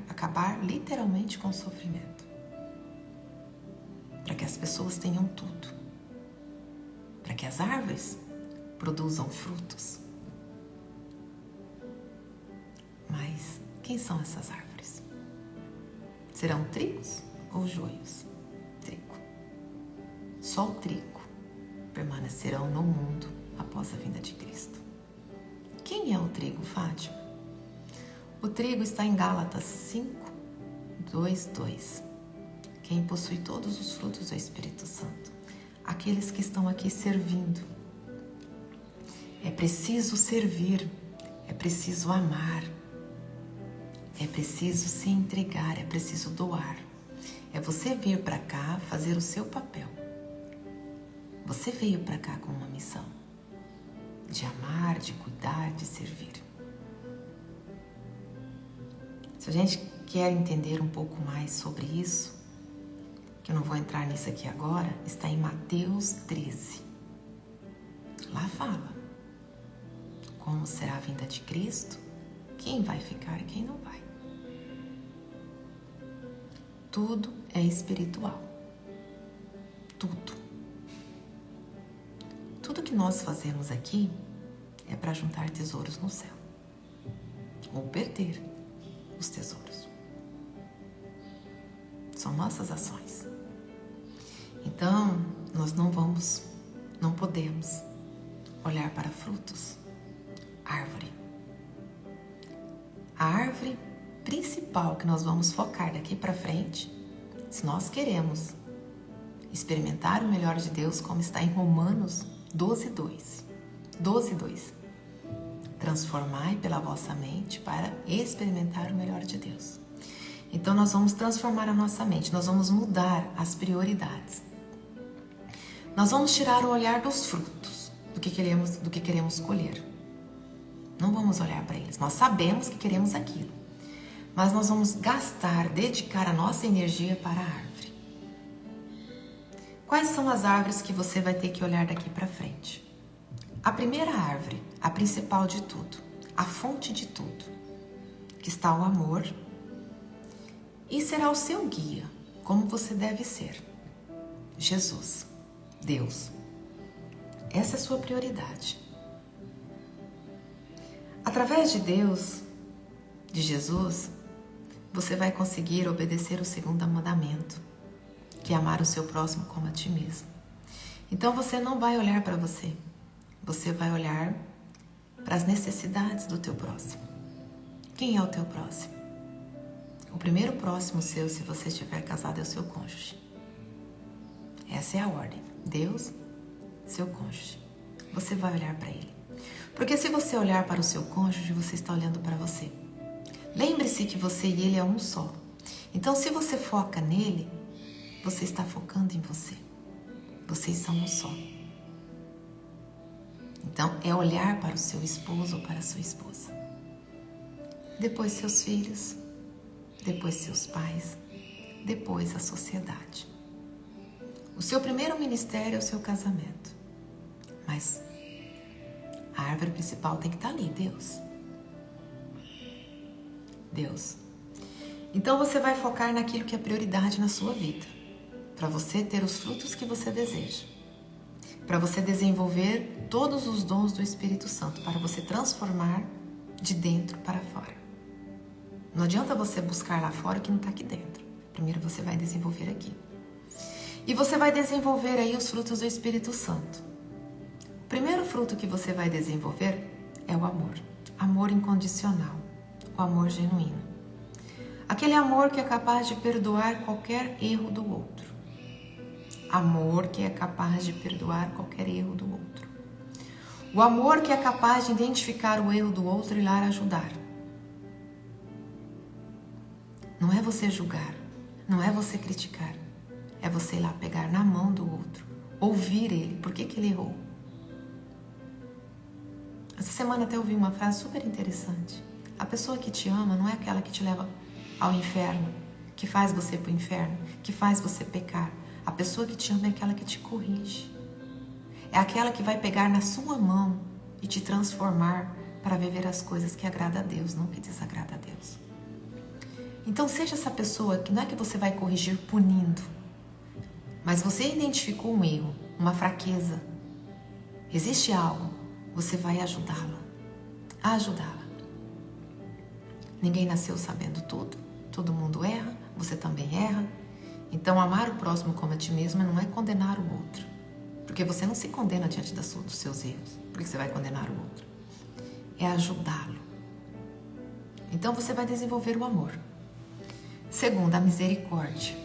acabar literalmente com o sofrimento. Para que as pessoas tenham tudo. Para que as árvores produzam frutos. Mas quem são essas árvores? Serão trigos ou joios? Trigo. Só o trigo permanecerão no mundo após a vinda de Cristo. Quem é o trigo, Fátima? O trigo está em Gálatas 5, 2, 2. Quem possui todos os frutos do Espírito Santo. Aqueles que estão aqui servindo. É preciso servir, é preciso amar, é preciso se entregar, é preciso doar. É você vir para cá fazer o seu papel. Você veio para cá com uma missão de amar, de cuidar, de servir. Se a gente quer entender um pouco mais sobre isso, que eu não vou entrar nisso aqui agora, está em Mateus 13. Lá fala como será a vinda de Cristo, quem vai ficar e quem não vai. Tudo é espiritual. Tudo. Tudo que nós fazemos aqui é para juntar tesouros no céu. Ou perder os tesouros. São nossas ações. Então, nós não podemos olhar para frutos. Árvore. A árvore principal que nós vamos focar daqui para frente, se nós queremos experimentar o melhor de Deus, como está em Romanos 12:2. 12:2. Transformai pela vossa mente para experimentar o melhor de Deus. Então nós vamos transformar a nossa mente, nós vamos mudar as prioridades. Nós vamos tirar o olhar dos frutos, do que queremos colher. Não vamos olhar para eles, nós sabemos que queremos aquilo. Mas nós vamos dedicar a nossa energia para a árvore. Quais são as árvores que você vai ter que olhar daqui para frente? A primeira árvore, a principal de tudo, a fonte de tudo, que está o amor, e será o seu guia, como você deve ser. Jesus, Deus. Essa é a sua prioridade. Através de Deus, de Jesus, você vai conseguir obedecer o segundo mandamento, que é amar o seu próximo como a ti mesmo. Então você não vai olhar para você, você vai olhar para as necessidades do teu próximo. Quem é o teu próximo? O primeiro próximo seu, se você estiver casado, é o seu cônjuge. Essa é a ordem. Deus, seu cônjuge. Você vai olhar para ele. Porque se você olhar para o seu cônjuge, você está olhando para você. Lembre-se que você e ele é um só. Então, se você foca nele, você está focando em você. Vocês são um só. Então, é olhar para o seu esposo ou para a sua esposa. Depois seus filhos, depois seus pais, depois a sociedade. O seu primeiro ministério é o seu casamento. Mas a árvore principal tem que estar ali, Deus. Deus. Então você vai focar naquilo que é prioridade na sua vida, para você ter os frutos que você deseja, para você desenvolver todos os dons do Espírito Santo, para você transformar de dentro para fora. Não adianta você buscar lá fora o que não está aqui dentro. Primeiro você vai desenvolver aqui. E você vai desenvolver aí os frutos do Espírito Santo. O primeiro fruto que você vai desenvolver é o amor. Amor incondicional. O amor genuíno. Aquele amor que é capaz de perdoar qualquer erro do outro. Amor que é capaz de perdoar qualquer erro do outro. O amor que é capaz de identificar o erro do outro e ir lá ajudar. Não é você julgar, não é você criticar. É você ir lá pegar na mão do outro, ouvir ele, por que ele errou. Essa semana até ouvi uma frase super interessante. A pessoa que te ama não é aquela que te leva ao inferno, que faz você para o inferno, que faz você pecar. A pessoa que te ama é aquela que te corrige. É aquela que vai pegar na sua mão e te transformar para viver as coisas que agradam a Deus, não que desagrada a Deus. Então seja essa pessoa que não é que você vai corrigir punindo, mas você identificou um erro, uma fraqueza, existe algo, você vai ajudá-la, a ajudá-la. Ninguém nasceu sabendo tudo, todo mundo erra, você também erra. Então amar o próximo como a ti mesma não é condenar o outro, porque você não se condena diante dos seus erros, porque você vai condenar o outro, é ajudá-lo. Então você vai desenvolver o amor. Segundo, a misericórdia.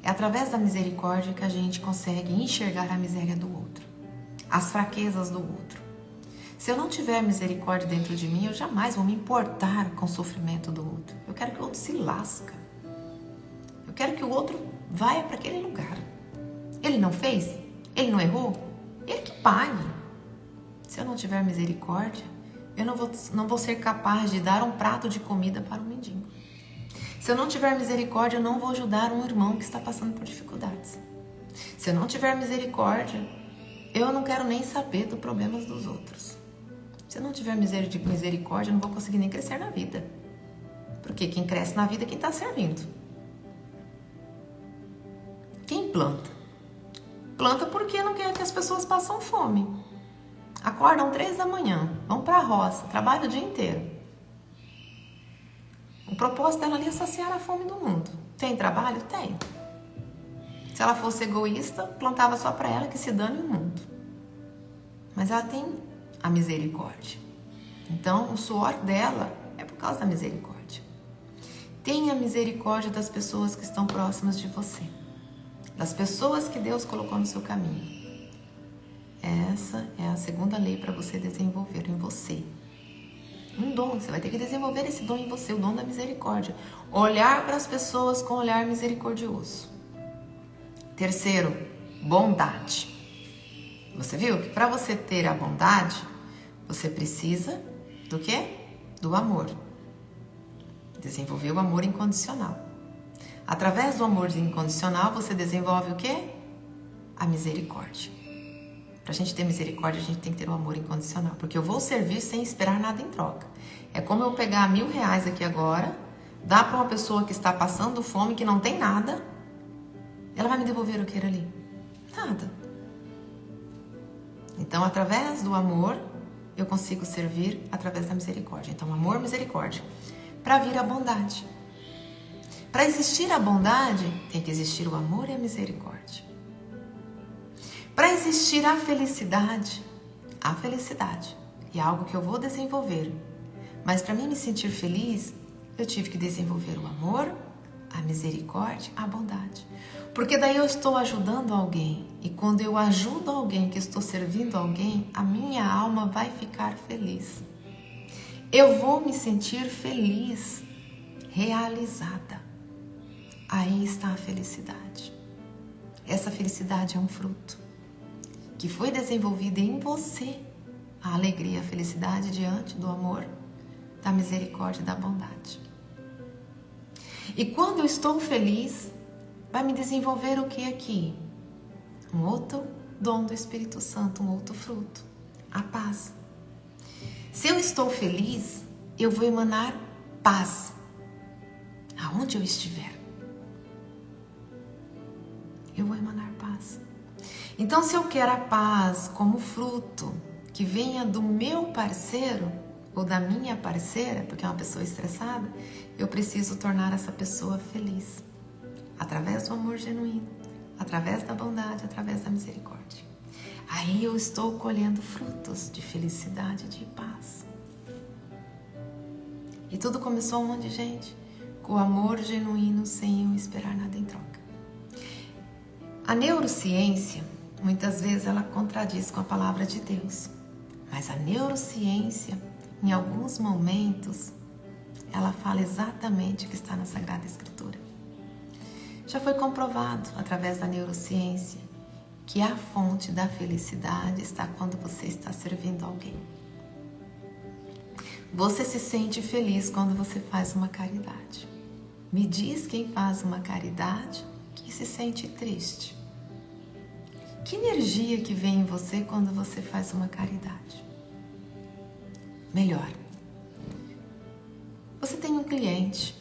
É através da misericórdia que a gente consegue enxergar a miséria do outro, as fraquezas do outro. Se eu não tiver misericórdia dentro de mim, eu jamais vou me importar com o sofrimento do outro. Eu quero que o outro se lasca. Eu quero que o outro vá para aquele lugar. Ele não fez? Ele não errou? Ele que pague. Se eu não tiver misericórdia, eu não vou ser capaz de dar um prato de comida para um mendigo. Se eu não tiver misericórdia, eu não vou ajudar um irmão que está passando por dificuldades. Se eu não tiver misericórdia, eu não quero nem saber dos problemas dos outros. Se eu não tiver misericórdia, eu não vou conseguir nem crescer na vida. Porque quem cresce na vida é quem está servindo. Quem planta? Planta porque não quer que as pessoas passem fome. Acordam 3 da manhã, vão para a roça, trabalham o dia inteiro. O propósito dela ali é saciar a fome do mundo. Tem trabalho? Tem. Se ela fosse egoísta, plantava só para ela, que se dane o mundo. Mas ela tem a misericórdia. Então, o suor dela é por causa da misericórdia. Tenha misericórdia das pessoas que estão próximas de você, das pessoas que Deus colocou no seu caminho. Essa é a segunda lei para você desenvolver em você. Um dom, você vai ter que desenvolver esse dom em você, o dom da misericórdia. Olhar para as pessoas com um olhar misericordioso. Terceiro, bondade. Você viu que para você ter a bondade, você precisa do quê? Do amor. Desenvolver o amor incondicional. Através do amor incondicional, você desenvolve o quê? A misericórdia. Para a gente ter misericórdia, a gente tem que ter o amor incondicional. Porque eu vou servir sem esperar nada em troca. É como eu pegar R$1.000 aqui agora, dar para uma pessoa que está passando fome, que não tem nada, ela vai me devolver o que era ali? Nada. Então, através do amor, eu consigo servir através da misericórdia. Então, amor, misericórdia. Para vir a bondade. Para existir a bondade, tem que existir o amor e a misericórdia. Para existir a felicidade é algo que eu vou desenvolver. Mas para mim me sentir feliz, eu tive que desenvolver o amor, a misericórdia, a bondade. Porque daí eu estou ajudando alguém. E quando eu ajudo alguém, que estou servindo alguém, a minha alma vai ficar feliz. Eu vou me sentir feliz, realizada. Aí está a felicidade. Essa felicidade é um fruto que foi desenvolvido em você. A alegria, a felicidade diante do amor, da misericórdia e da bondade. E quando eu estou feliz, vai me desenvolver o que aqui? Um outro dom do Espírito Santo, um outro fruto, a paz. Se eu estou feliz, eu vou emanar paz aonde eu estiver. Eu vou emanar paz. Então, se eu quero a paz como fruto que venha do meu parceiro ou da minha parceira, porque é uma pessoa estressada, eu preciso tornar essa pessoa feliz. Através do amor genuíno, através da bondade, através da misericórdia. Aí eu estou colhendo frutos de felicidade e de paz. E tudo começou onde, gente? Com o amor genuíno, sem eu esperar nada em troca. A neurociência, muitas vezes, ela contradiz com a palavra de Deus. Mas a neurociência, em alguns momentos, ela fala exatamente o que está na Sagrada Escritura. Já foi comprovado, através da neurociência, que a fonte da felicidade está quando você está servindo alguém. Você se sente feliz quando você faz uma caridade. Me diz quem faz uma caridade que se sente triste. Que energia que vem em você quando você faz uma caridade? Melhor. Você tem um cliente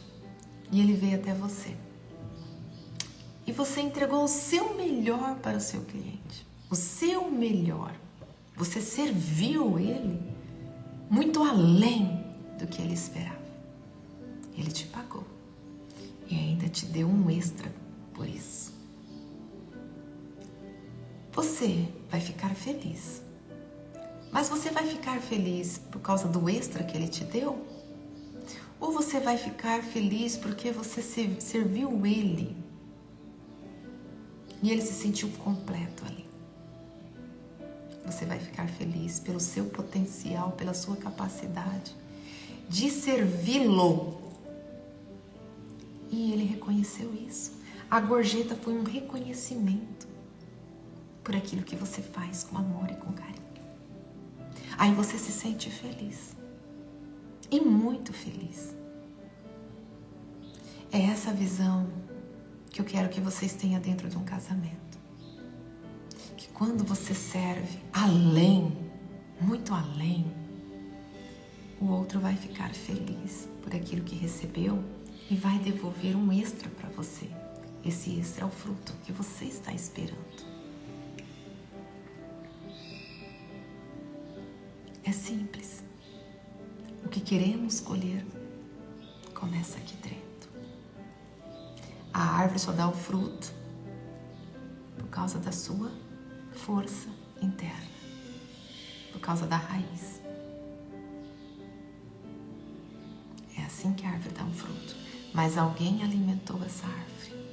e ele veio até você. E você entregou o seu melhor para o seu cliente. O seu melhor. Você serviu ele muito além do que ele esperava. Ele te pagou. E ainda te deu um extra por isso. Você vai ficar feliz. Mas você vai ficar feliz por causa do extra que ele te deu? Ou você vai ficar feliz porque você serviu ele e ele se sentiu completo ali? Você vai ficar feliz pelo seu potencial, pela sua capacidade de servi-lo. E ele reconheceu isso. A gorjeta foi um reconhecimento por aquilo que você faz com amor e com carinho. Aí você se sente feliz. E muito feliz. É essa visão que eu quero que vocês tenham dentro de um casamento. Que quando você serve além, muito além, o outro vai ficar feliz por aquilo que recebeu e vai devolver um extra para você. Esse extra é o fruto que você está esperando. É simples. O que queremos colher começa aqui dentro. A árvore só dá o fruto por causa da sua força interna, por causa da raiz. É assim que a árvore dá um fruto. Mas alguém alimentou essa árvore.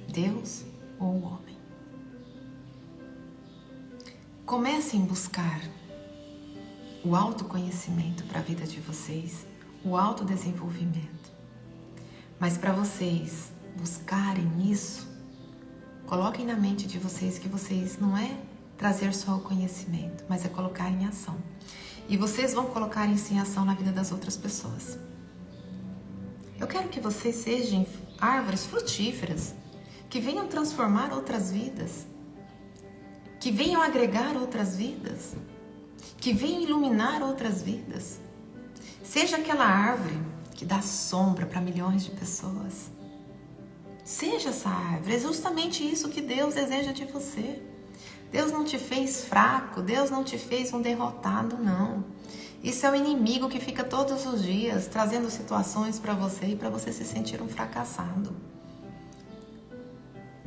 Deus ou o homem. Comecem a buscar o autoconhecimento para a vida de vocês, o autodesenvolvimento. Mas para vocês buscarem isso, coloquem na mente de vocês que vocês não é trazer só o conhecimento, mas é colocar em ação. E vocês vão colocar isso em ação na vida das outras pessoas. Eu quero que vocês sejam árvores frutíferas, que venham transformar outras vidas, que venham agregar outras vidas, que venham iluminar outras vidas. Seja aquela árvore que dá sombra para milhões de pessoas. Seja essa árvore. É justamente isso que Deus deseja de você. Deus não te fez fraco, Deus não te fez um derrotado, não. Isso é o inimigo que fica todos os dias trazendo situações para você e para você se sentir um fracassado.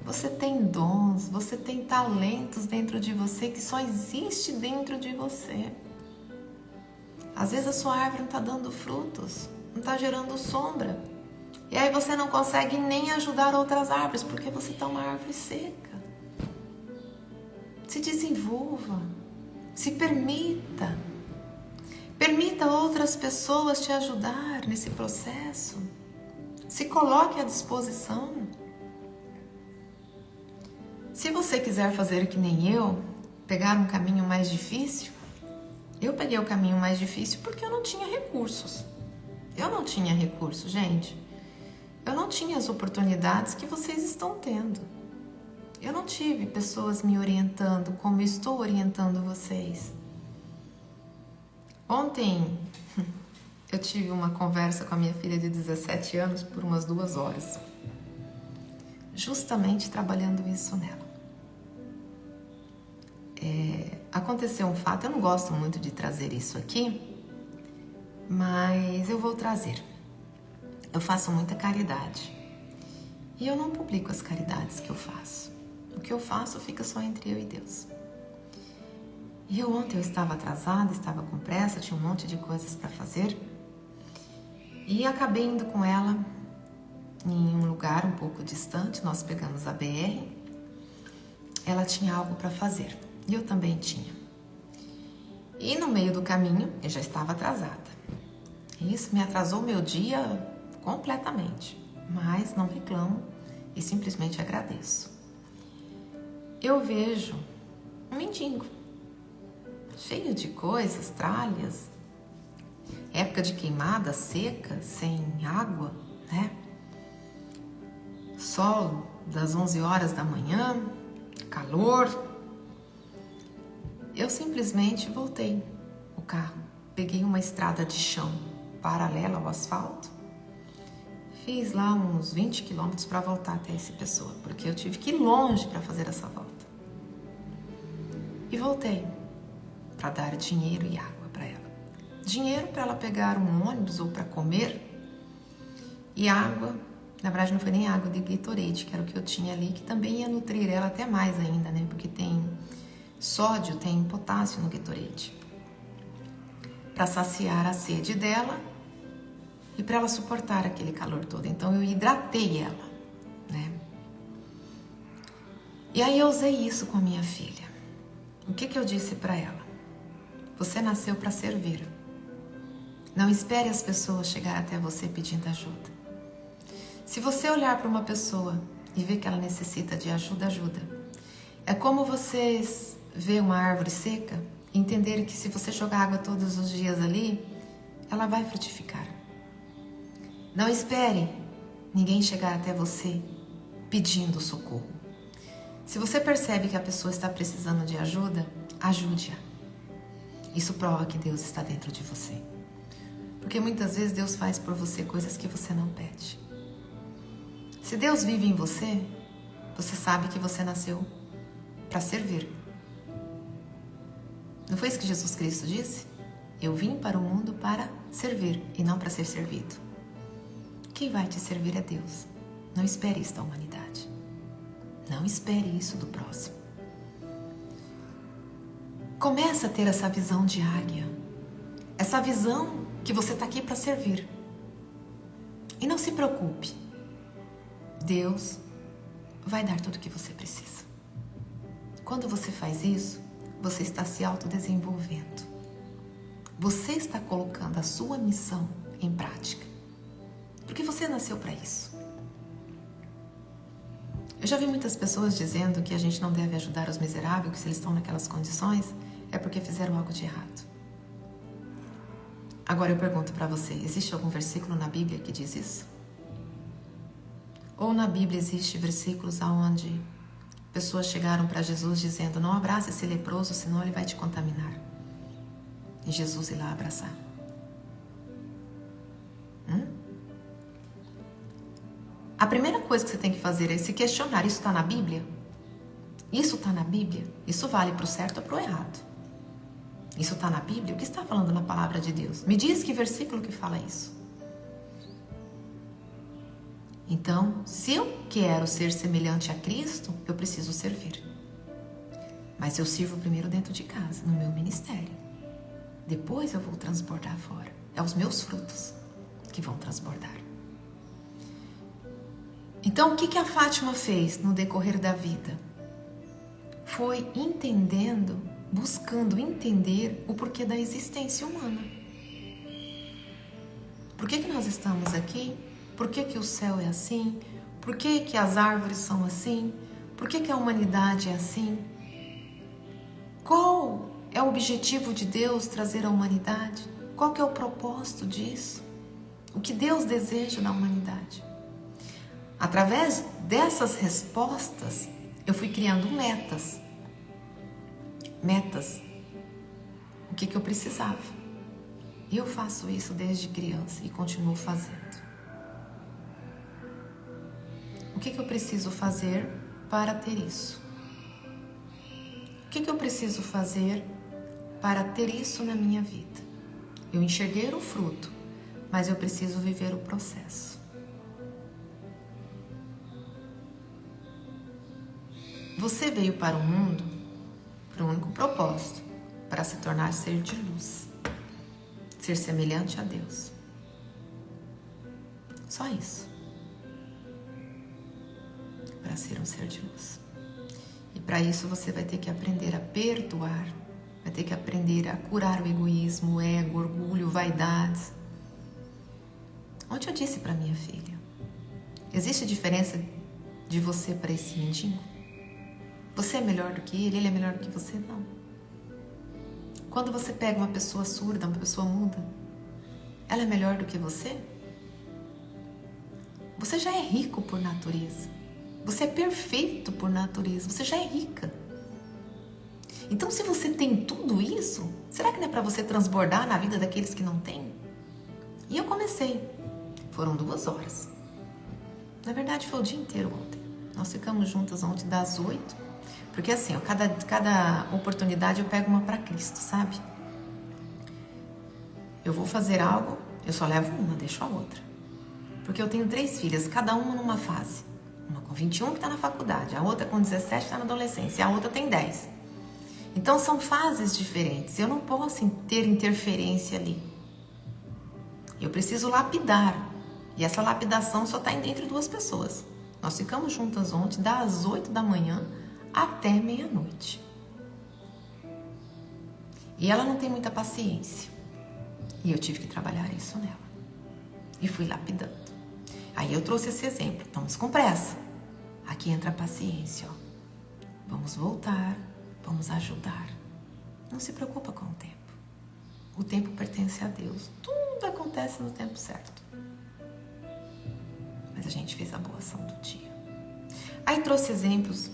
Você tem dons, você tem talentos dentro de você que só existe dentro de você. Às vezes a sua árvore não está dando frutos, não está gerando sombra. E aí você não consegue nem ajudar outras árvores, porque você está uma árvore seca. Se desenvolva, se permita. Permita outras pessoas te ajudar nesse processo. Se coloque à disposição. Se você quiser fazer que nem eu, pegar um caminho mais difícil, eu peguei o caminho mais difícil porque eu não tinha recursos. Eu não tinha recursos, gente. Eu não tinha as oportunidades que vocês estão tendo. Eu não tive pessoas me orientando como eu estou orientando vocês. Ontem eu tive uma conversa com a minha filha de 17 anos por umas 2 horas. Justamente trabalhando isso nela. Aconteceu um fato, eu não gosto muito de trazer isso aqui, mas eu vou trazer. Eu faço muita caridade e eu não publico as caridades que eu faço. O que eu faço fica só entre eu e Deus. E ontem eu estava atrasada, estava com pressa, tinha um monte de coisas para fazer e acabei indo com ela em um lugar um pouco distante. Nós pegamos a BR, ela tinha algo para fazer e eu também tinha. E no meio do caminho eu já estava atrasada. Isso me atrasou meu dia completamente, mas não reclamo e simplesmente agradeço. Eu vejo um mendigo, cheio de coisas, tralhas, época de queimada, seca, sem água, né? Sol das 11 horas da manhã, calor. Eu simplesmente voltei o carro, peguei uma estrada de chão paralela ao asfalto, fiz lá uns 20 quilômetros para voltar até essa pessoa, porque eu tive que ir longe para fazer essa volta. E voltei para dar dinheiro e água para ela. Dinheiro para ela pegar um ônibus ou para comer, e água, na verdade não foi nem água de Gatorade, que era o que eu tinha ali, que também ia nutrir ela até mais ainda, né? Porque tem sódio, tem potássio no Gatorade. Para saciar a sede dela e para ela suportar aquele calor todo. Então eu hidratei ela, né? E aí eu usei isso com a minha filha. O que eu disse para ela? Você nasceu para servir. Não espere as pessoas chegar até você pedindo ajuda. Se você olhar para uma pessoa e ver que ela necessita de ajuda, ajuda. É como vocês ver uma árvore seca e entender que se você jogar água todos os dias ali, ela vai frutificar. Não espere ninguém chegar até você pedindo socorro. Se você percebe que a pessoa está precisando de ajuda, ajude-a. Isso prova que Deus está dentro de você. Porque muitas vezes Deus faz por você coisas que você não pede. Se Deus vive em você, você sabe que você nasceu para servir. Não foi isso que Jesus Cristo disse? Eu vim para o mundo para servir e não para ser servido. Quem vai te servir é Deus. Não espere isso da humanidade. Não espere isso do próximo. Começa a ter essa visão de águia. Essa visão que você está aqui para servir. E não se preocupe. Deus vai dar tudo o que você precisa. Quando você faz isso, você está se autodesenvolvendo. Você está colocando a sua missão em prática. Porque você nasceu para isso. Eu já vi muitas pessoas dizendo que a gente não deve ajudar os miseráveis, que se eles estão naquelas condições, é porque fizeram algo de errado. Agora eu pergunto para você, existe algum versículo na Bíblia que diz isso? Ou na Bíblia existe versículos onde pessoas chegaram para Jesus dizendo, não abrace esse leproso, senão ele vai te contaminar. E Jesus ir lá abraçar. A primeira coisa que você tem que fazer é se questionar, isso está na Bíblia? Isso está na Bíblia? Isso vale para o certo ou para o errado? Isso está na Bíblia? O que está falando na palavra de Deus? Me diz que versículo que fala isso. Então, se eu quero ser semelhante a Cristo, eu preciso servir. Mas eu sirvo primeiro dentro de casa, no meu ministério. Depois eu vou transbordar fora. É os meus frutos que vão transbordar. Então, o que a Fátima fez no decorrer da vida? Foi entendendo, buscando entender o porquê da existência humana. Por que nós estamos aqui? Por que o céu é assim? Por que as árvores são assim? Por que a humanidade é assim? Qual é o objetivo de Deus trazer a humanidade? Qual que é o propósito disso? O que Deus deseja da humanidade? Através dessas respostas, eu fui criando metas. Metas. O que eu precisava. E eu faço isso desde criança e continuo fazendo. O que eu preciso fazer para ter isso? O que eu preciso fazer para ter isso na minha vida? Eu enxerguei o fruto, mas eu preciso viver o processo. Você veio para o mundo por um único propósito, para se tornar ser de luz, ser semelhante a Deus. Só isso. Para ser um ser de luz. E para isso você vai ter que aprender a perdoar, vai ter que aprender a curar o egoísmo, o ego, o orgulho, vaidades. Ontem eu disse para minha filha, existe diferença de você para esse mendigo? Você é melhor do que ele é melhor do que você? Não. Quando você pega uma pessoa surda, uma pessoa muda, ela é melhor do que você? Você já é rico por natureza. Você é perfeito por natureza. Você já é rica. Então, se você tem tudo isso, será que não é para você transbordar na vida daqueles que não têm? E eu comecei. Foram 2 horas. Na verdade foi o dia inteiro ontem. Nós ficamos juntas ontem das 8, porque assim, ó, cada oportunidade eu pego uma para Cristo, sabe? Eu vou fazer algo, eu só levo uma, deixo a outra. Porque eu tenho 3 filhas, cada uma numa fase. Uma com 21 que está na faculdade, a outra com 17 está na adolescência, a outra tem 10. Então são fases diferentes, eu não posso ter interferência ali. Eu preciso lapidar, e essa lapidação só está entre 2 pessoas. Nós ficamos juntas ontem, das 8 da manhã até meia-noite. E ela não tem muita paciência. E eu tive que trabalhar isso nela. E fui lapidando. Aí eu trouxe esse exemplo. Vamos com pressa. Aqui entra a paciência, ó. Vamos voltar, vamos ajudar. Não se preocupa com o tempo. O tempo pertence a Deus. Tudo acontece no tempo certo. Mas a gente fez a boa ação do dia. Aí trouxe exemplos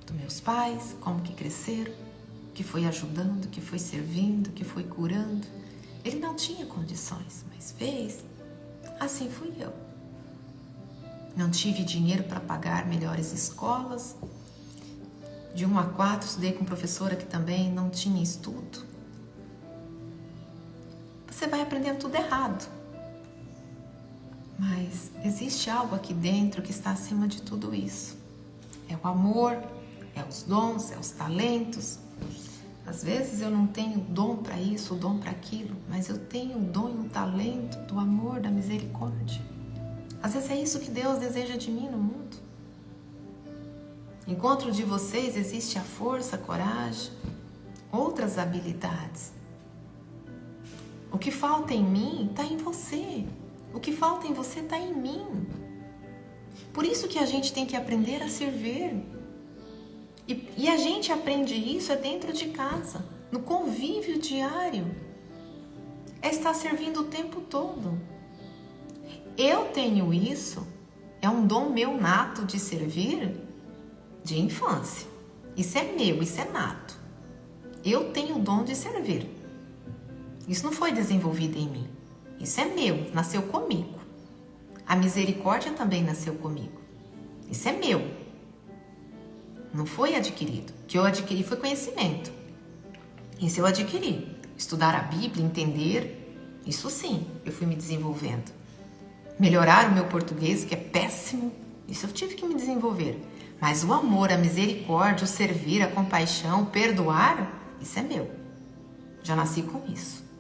dos meus pais, como que cresceram, que foi ajudando, que foi servindo, que foi curando. Ele não tinha condições, mas fez. Assim fui eu. Não tive dinheiro para pagar melhores escolas. De 1 a 4, estudei com professora que também não tinha estudo. Você vai aprendendo tudo errado. Mas existe algo aqui dentro que está acima de tudo isso. É o amor, é os dons, é os talentos. Às vezes eu não tenho dom para isso, dom para aquilo, mas eu tenho o dom e o talento do amor, da misericórdia. Às vezes é isso que Deus deseja de mim no mundo. Encontro de vocês existe a força, a coragem, outras habilidades. O que falta em mim está em você. O que falta em você está em mim. Por isso que a gente tem que aprender a servir. E a gente aprende isso dentro de casa, no convívio diário. É estar servindo o tempo todo. Eu tenho isso, é um dom meu nato de servir de infância. Isso é meu, isso é nato. Eu tenho o dom de servir. Isso não foi desenvolvido em mim. Isso é meu, nasceu comigo. A misericórdia também nasceu comigo. Isso é meu. Não foi adquirido. O que eu adquiri foi conhecimento. Isso eu adquiri. Estudar a Bíblia, entender, isso sim, eu fui me desenvolvendo. Melhorar o meu português, que é péssimo, isso eu tive que me desenvolver. Mas o amor, a misericórdia, o servir, a compaixão, o perdoar, isso é meu. Já nasci com isso.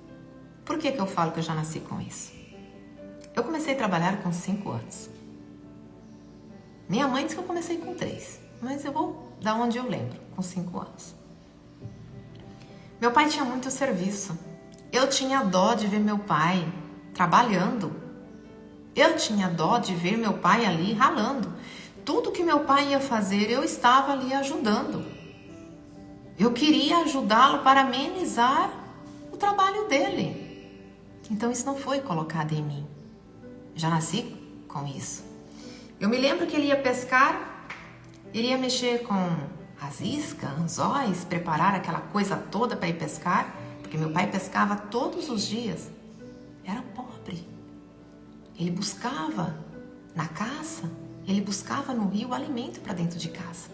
Por que eu falo que eu já nasci com isso? Eu comecei a trabalhar com 5 anos. Minha mãe disse que eu comecei com 3, mas eu vou dar onde eu lembro, com 5 anos. Meu pai tinha muito serviço. Eu tinha dó de ver meu pai trabalhando. Eu tinha dó de ver meu pai ali ralando. Tudo que meu pai ia fazer, eu estava ali ajudando. Eu queria ajudá-lo para amenizar o trabalho dele. Então isso não foi colocado em mim. Já nasci com isso. Eu me lembro que ele ia pescar, ele ia mexer com as iscas, anzóis, preparar aquela coisa toda para ir pescar, porque meu pai pescava todos os dias. Era pobre. Ele buscava na caça, ele buscava no rio alimento para dentro de casa.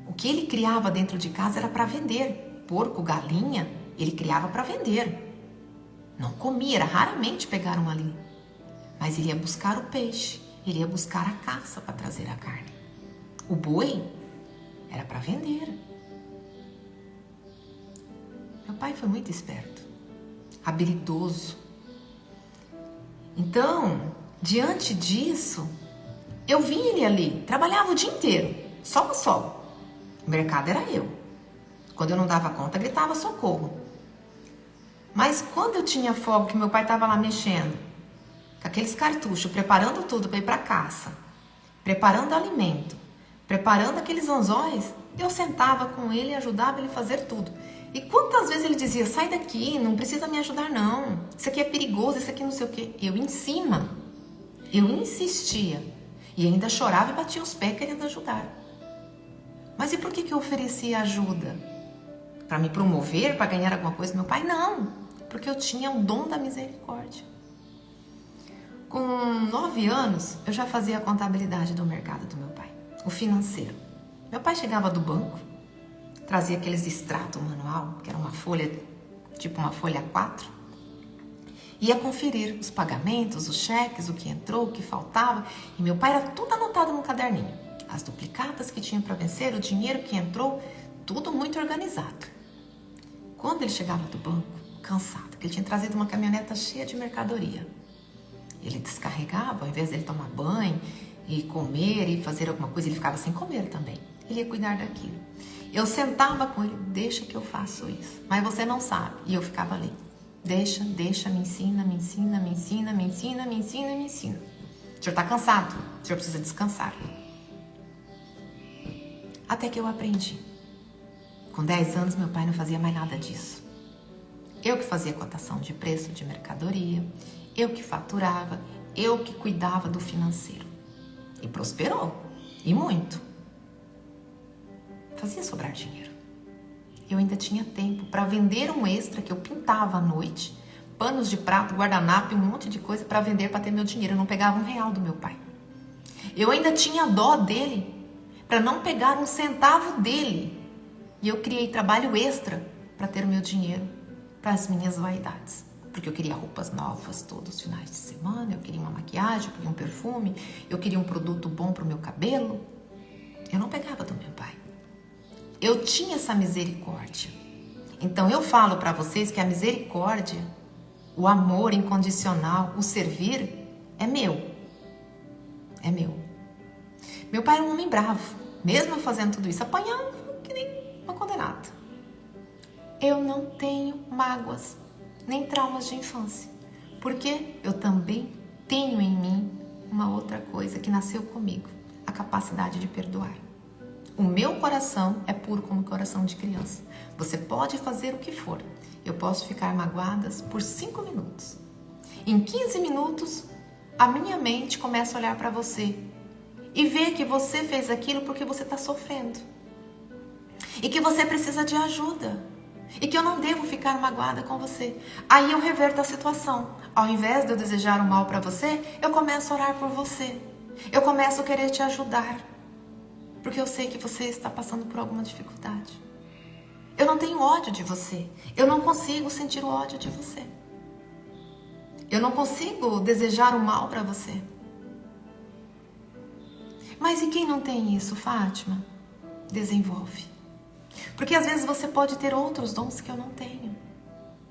O que ele criava dentro de casa era para vender. Porco, galinha, ele criava para vender. Não comia, era raramente pegaram ali. Mas ele ia buscar o peixe, ele ia buscar a caça para trazer a carne. O boi era para vender. Meu pai foi muito esperto, habilidoso. Então, diante disso, eu vi ele ali, trabalhava o dia inteiro, sol a sol. O mercado era eu. Quando eu não dava conta, gritava socorro. Mas quando eu tinha folga, que meu pai estava lá mexendo, com aqueles cartuchos, preparando tudo para ir para caça, preparando alimento, preparando aqueles anzóis, eu sentava com ele e ajudava ele a fazer tudo. E quantas vezes ele dizia, sai daqui, não precisa me ajudar não, isso aqui é perigoso, isso aqui não sei o quê. Eu em cima, eu insistia e ainda chorava e batia os pés querendo ajudar. Mas e por que eu oferecia ajuda? Para me promover, para ganhar alguma coisa do meu pai? Não, porque eu tinha o dom da misericórdia. Com 9 anos, eu já fazia a contabilidade do mercado do meu pai, o financeiro. Meu pai chegava do banco, trazia aqueles extratos manual, que era uma folha, tipo uma folha A4, ia conferir os pagamentos, os cheques, o que entrou, o que faltava, e meu pai era tudo anotado no caderninho. As duplicatas que tinha para vencer, o dinheiro que entrou, tudo muito organizado. Quando ele chegava do banco, cansado, porque ele tinha trazido uma caminhoneta cheia de mercadoria, ele descarregava, ao invés dele tomar banho e comer e fazer alguma coisa, ele ficava sem comer também. Ele ia cuidar daquilo. Eu sentava com ele, deixa que eu faço isso, mas você não sabe. E eu ficava ali, deixa, me ensina, me ensina, me ensina, me ensina, me ensina, me ensina. O senhor está cansado, o senhor precisa descansar. Até que eu aprendi. Com 10 anos, meu pai não fazia mais nada disso. Eu que fazia cotação de preço de mercadoria, eu que faturava, eu que cuidava do financeiro. E prosperou, e muito. Fazia sobrar dinheiro. Eu ainda tinha tempo para vender um extra que eu pintava à noite, panos de prato, guardanapo e um monte de coisa para vender para ter meu dinheiro. Eu não pegava R$1 do meu pai. Eu ainda tinha dó dele para não pegar um centavo dele. E eu criei trabalho extra para ter o meu dinheiro para as minhas vaidades. Porque eu queria roupas novas todos os finais de semana, eu queria uma maquiagem, eu queria um perfume, eu queria um produto bom para o meu cabelo. Eu não pegava do meu pai. Eu tinha essa misericórdia. Então eu falo para vocês que a misericórdia, o amor incondicional, o servir, é meu. É meu. Meu pai era um homem bravo, mesmo fazendo tudo isso, apanhando que nem uma condenada. Eu não tenho mágoas, nem traumas de infância, porque eu também tenho em mim uma outra coisa que nasceu comigo, a capacidade de perdoar. O meu coração é puro como o coração de criança. Você pode fazer o que for. Eu posso ficar magoadas por 5 minutos. Em 15 minutos, a minha mente começa a olhar para você e ver que você fez aquilo porque você está sofrendo. E que você precisa de ajuda. E que eu não devo ficar magoada com você. Aí eu reverto a situação. Ao invés de eu desejar o mal para você, eu começo a orar por você. Eu começo a querer te ajudar. Porque eu sei que você está passando por alguma dificuldade. Eu não tenho ódio de você. Eu não consigo sentir o ódio de você. Eu não consigo desejar o mal para você. Mas e quem não tem isso, Fátima? Desenvolve. Porque às vezes você pode ter outros dons que eu não tenho.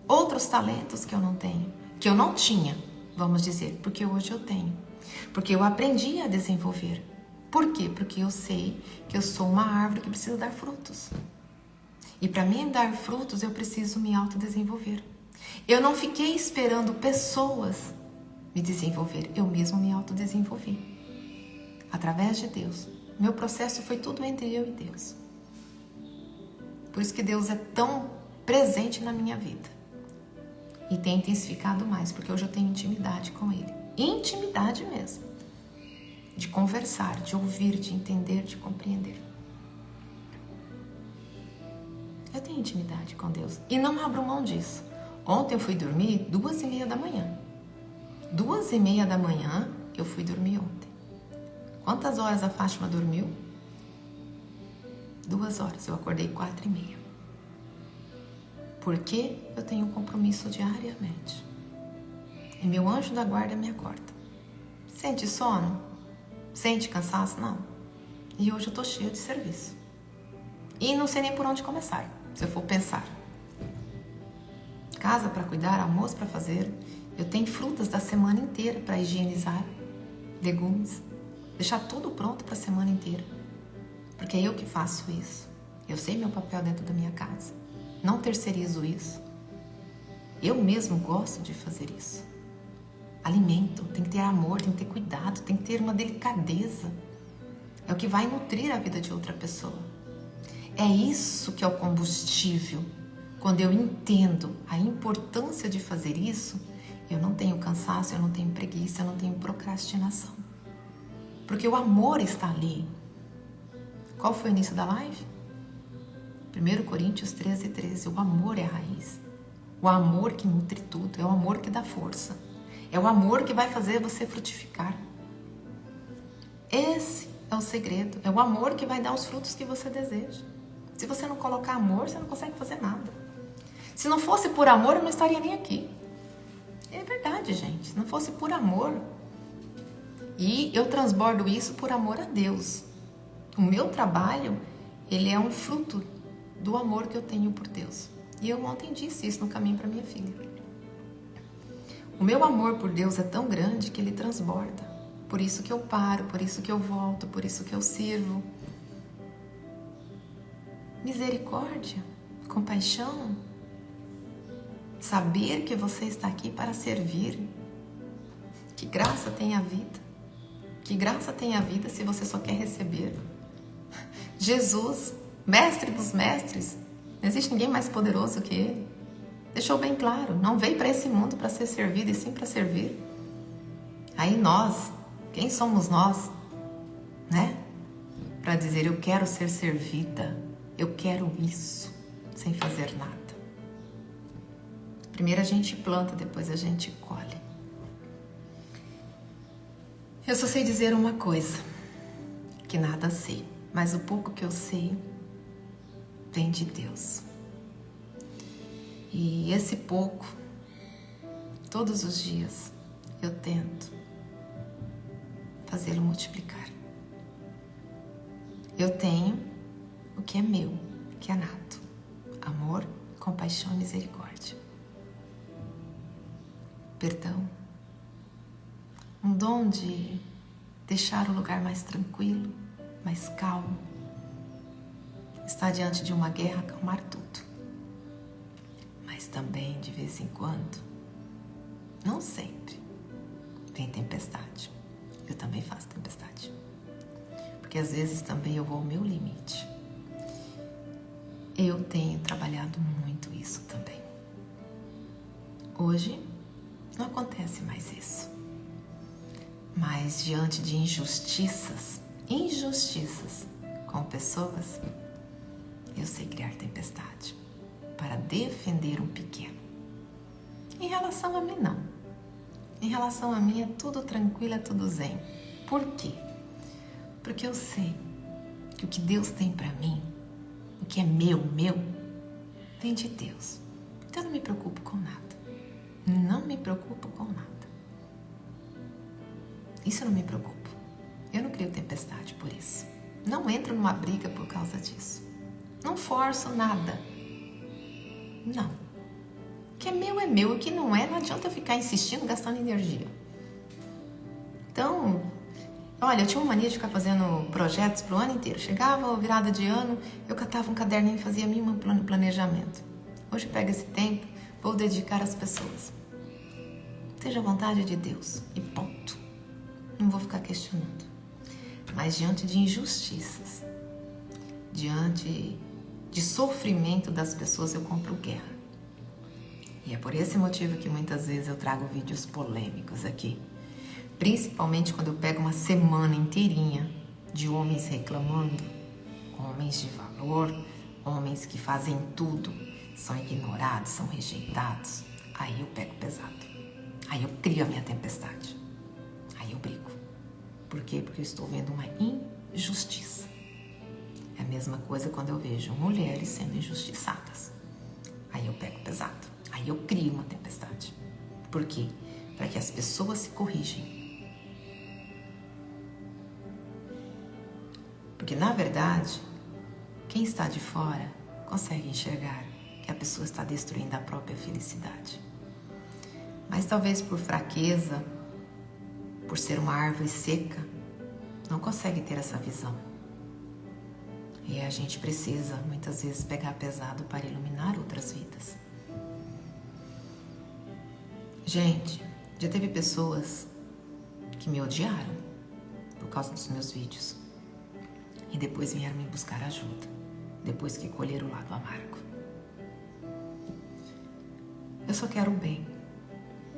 Outros talentos que eu não tenho. Que eu não tinha, vamos dizer. Porque hoje eu tenho. Porque eu aprendi a desenvolver. Por quê? Porque eu sei que eu sou uma árvore que precisa dar frutos. E para mim dar frutos, eu preciso me autodesenvolver. Eu não fiquei esperando pessoas me desenvolver. Eu mesmo me autodesenvolvi. Através de Deus. Meu processo foi tudo entre eu e Deus. Por isso que Deus é tão presente na minha vida. E tem intensificado mais, porque hoje eu tenho intimidade com Ele. Intimidade mesmo. De conversar, de ouvir, de entender, de compreender. Eu tenho intimidade com Deus e não abro mão disso. Ontem eu fui dormir 2h30 da manhã. 2h30 da manhã eu fui dormir ontem. Quantas horas a Fátima dormiu? 2 horas. Eu acordei 4h30. Porque eu tenho um compromisso diariamente. E meu anjo da guarda me acorda. Sente sono? Sente cansaço? Não. E hoje eu tô cheia de serviço. E não sei nem por onde começar, se eu for pensar. Casa para cuidar, almoço para fazer. Eu tenho frutas da semana inteira para higienizar. Legumes. Deixar tudo pronto para a semana inteira. Porque é eu que faço isso. Eu sei meu papel dentro da minha casa. Não terceirizo isso. Eu mesmo gosto de fazer isso. Alimento, tem que ter amor, tem que ter cuidado, tem que ter uma delicadeza. É o que vai nutrir a vida de outra pessoa. É isso que é o combustível. Quando eu entendo a importância de fazer isso, eu não tenho cansaço, eu não tenho preguiça, eu não tenho procrastinação. Porque o amor está ali. Qual foi o início da live? 1 Coríntios 13:13. O amor é a raiz. O amor que nutre tudo, é o amor que dá força. É o amor que vai fazer você frutificar. Esse é o segredo. É o amor que vai dar os frutos que você deseja. Se você não colocar amor, você não consegue fazer nada. Se não fosse por amor, eu não estaria nem aqui. É verdade, gente. Se não fosse por amor. E eu transbordo isso por amor a Deus. O meu trabalho, ele é um fruto do amor que eu tenho por Deus. E eu ontem disse isso no caminho para minha filha. O meu amor por Deus é tão grande que ele transborda. Por isso que eu paro, por isso que eu volto, por isso que eu sirvo. Misericórdia, compaixão, saber que você está aqui para servir. Que graça tem a vida. Que graça tem a vida se você só quer receber. Jesus, mestre dos mestres, não existe ninguém mais poderoso que ele. Deixou bem claro, não veio para esse mundo para ser servido e sim para servir. Aí nós, quem somos nós, né? Para dizer eu quero ser servida, eu quero isso, sem fazer nada. Primeiro a gente planta, depois a gente colhe. Eu só sei dizer uma coisa, que nada sei, mas o pouco que eu sei vem de Deus. E esse pouco, todos os dias, eu tento fazê-lo multiplicar. Eu tenho o que é meu, que é nato: amor, compaixão e misericórdia. Perdão. Um dom de deixar o lugar mais tranquilo, mais calmo. Estar diante de uma guerra, acalmar tudo. Mas também, de vez em quando, não sempre, vem tempestade. Eu também faço tempestade. Porque às vezes também eu vou ao meu limite. Eu tenho trabalhado muito isso também. Hoje não acontece mais isso. Mas diante de injustiças com pessoas, eu sei criar tempestade para defender um pequeno. Em relação a mim, não. Em relação a mim é tudo tranquilo, é tudo zen. Por quê? Porque eu sei que o que Deus tem para mim, o que é meu, vem de Deus. Então eu não me preocupo com nada. Não me preocupo com nada. Isso eu não me preocupo. Eu não crio tempestade por isso. Não entro numa briga por causa disso. Não forço nada. Não. O que é meu, o que não é, não adianta eu ficar insistindo, gastando energia. Então, olha, eu tinha uma mania de ficar fazendo projetos pro ano inteiro. Chegava virada de ano, eu catava um caderninho e fazia mil planejamento. Hoje eu pego esse tempo, vou dedicar às pessoas. Seja a vontade de Deus e ponto. Não vou ficar questionando. Mas diante de injustiças, diante de sofrimento das pessoas, eu compro guerra. E é por esse motivo que muitas vezes eu trago vídeos polêmicos aqui. Principalmente quando eu pego uma semana inteirinha de homens reclamando, homens de valor, homens que fazem tudo, são ignorados, são rejeitados. Aí eu pego pesado. Aí eu crio a minha tempestade. Aí eu brigo. Por quê? Porque eu estou vendo uma injustiça. É a mesma coisa quando eu vejo mulheres sendo injustiçadas. Aí eu pego pesado. Aí eu crio uma tempestade. Por quê? Para que as pessoas se corrigem. Porque, na verdade, quem está de fora consegue enxergar que a pessoa está destruindo a própria felicidade. Mas talvez por fraqueza, por ser uma árvore seca, não consegue ter essa visão. E a gente precisa, muitas vezes, pegar pesado para iluminar outras vidas. Gente, já teve pessoas que me odiaram por causa dos meus vídeos. E depois vieram me buscar ajuda, depois que colheram o lado amargo. Eu só quero o bem.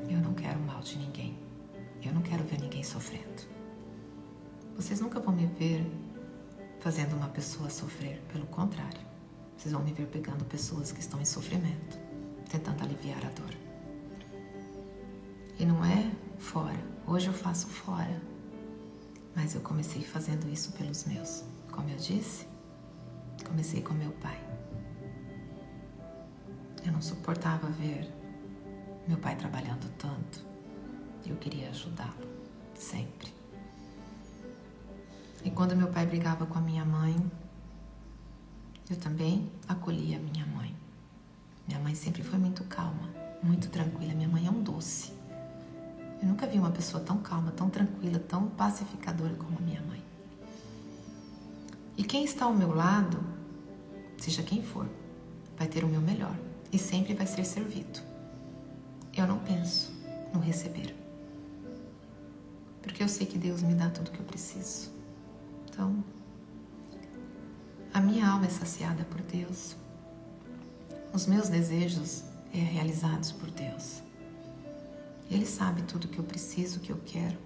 Eu não quero o mal de ninguém. Eu não quero ver ninguém sofrendo. Vocês nunca vão me ver fazendo uma pessoa sofrer. Pelo contrário, vocês vão me ver pegando pessoas que estão em sofrimento, tentando aliviar a dor. E não é fora. Hoje eu faço fora. Mas eu comecei fazendo isso pelos meus. Como eu disse, comecei com meu pai. Eu não suportava ver meu pai trabalhando tanto. Eu queria ajudá-lo, sempre. E quando meu pai brigava com a minha mãe, eu também acolhia a minha mãe. Minha mãe sempre foi muito calma, muito tranquila. Minha mãe é um doce. Eu nunca vi uma pessoa tão calma, tão tranquila, tão pacificadora como a minha mãe. E quem está ao meu lado, seja quem for, vai ter o meu melhor e sempre vai ser servido. Eu não penso no receber, porque eu sei que Deus me dá tudo que eu preciso. Então, a minha alma é saciada por Deus. Os meus desejos é realizados por Deus. Ele sabe tudo que eu preciso, que eu quero.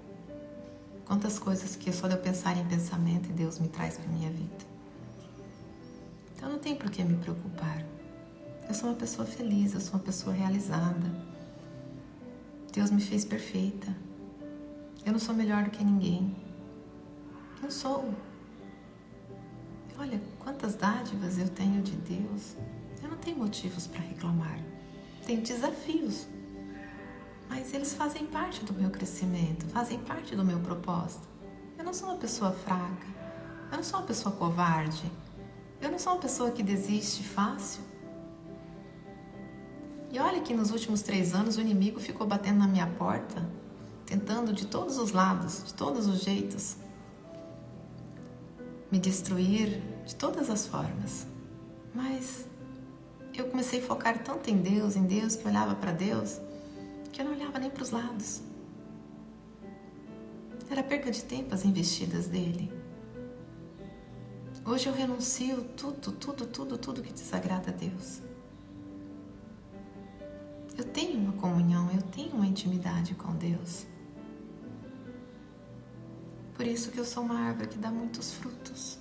Quantas coisas que só de eu pensar em pensamento e Deus me traz para a minha vida. Então não tem por que me preocupar. Eu sou uma pessoa feliz, eu sou uma pessoa realizada. Deus me fez perfeita. Eu não sou melhor do que ninguém. Não sou. Olha, quantas dádivas eu tenho de Deus. Eu não tenho motivos para reclamar. Tenho desafios. Mas eles fazem parte do meu crescimento, fazem parte do meu propósito. Eu não sou uma pessoa fraca, eu não sou uma pessoa covarde, eu não sou uma pessoa que desiste fácil. E olha que nos últimos 3 anos o inimigo ficou batendo na minha porta, tentando de todos os lados, de todos os jeitos, me destruir de todas as formas. Mas eu comecei a focar tanto em Deus, que eu olhava para Deus, que eu não olhava nem para os lados. Era perda de tempo as investidas dele. Hoje eu renuncio tudo que desagrada a Deus. Eu tenho uma comunhão, eu tenho uma intimidade com Deus. Por isso que eu sou uma árvore que dá muitos frutos.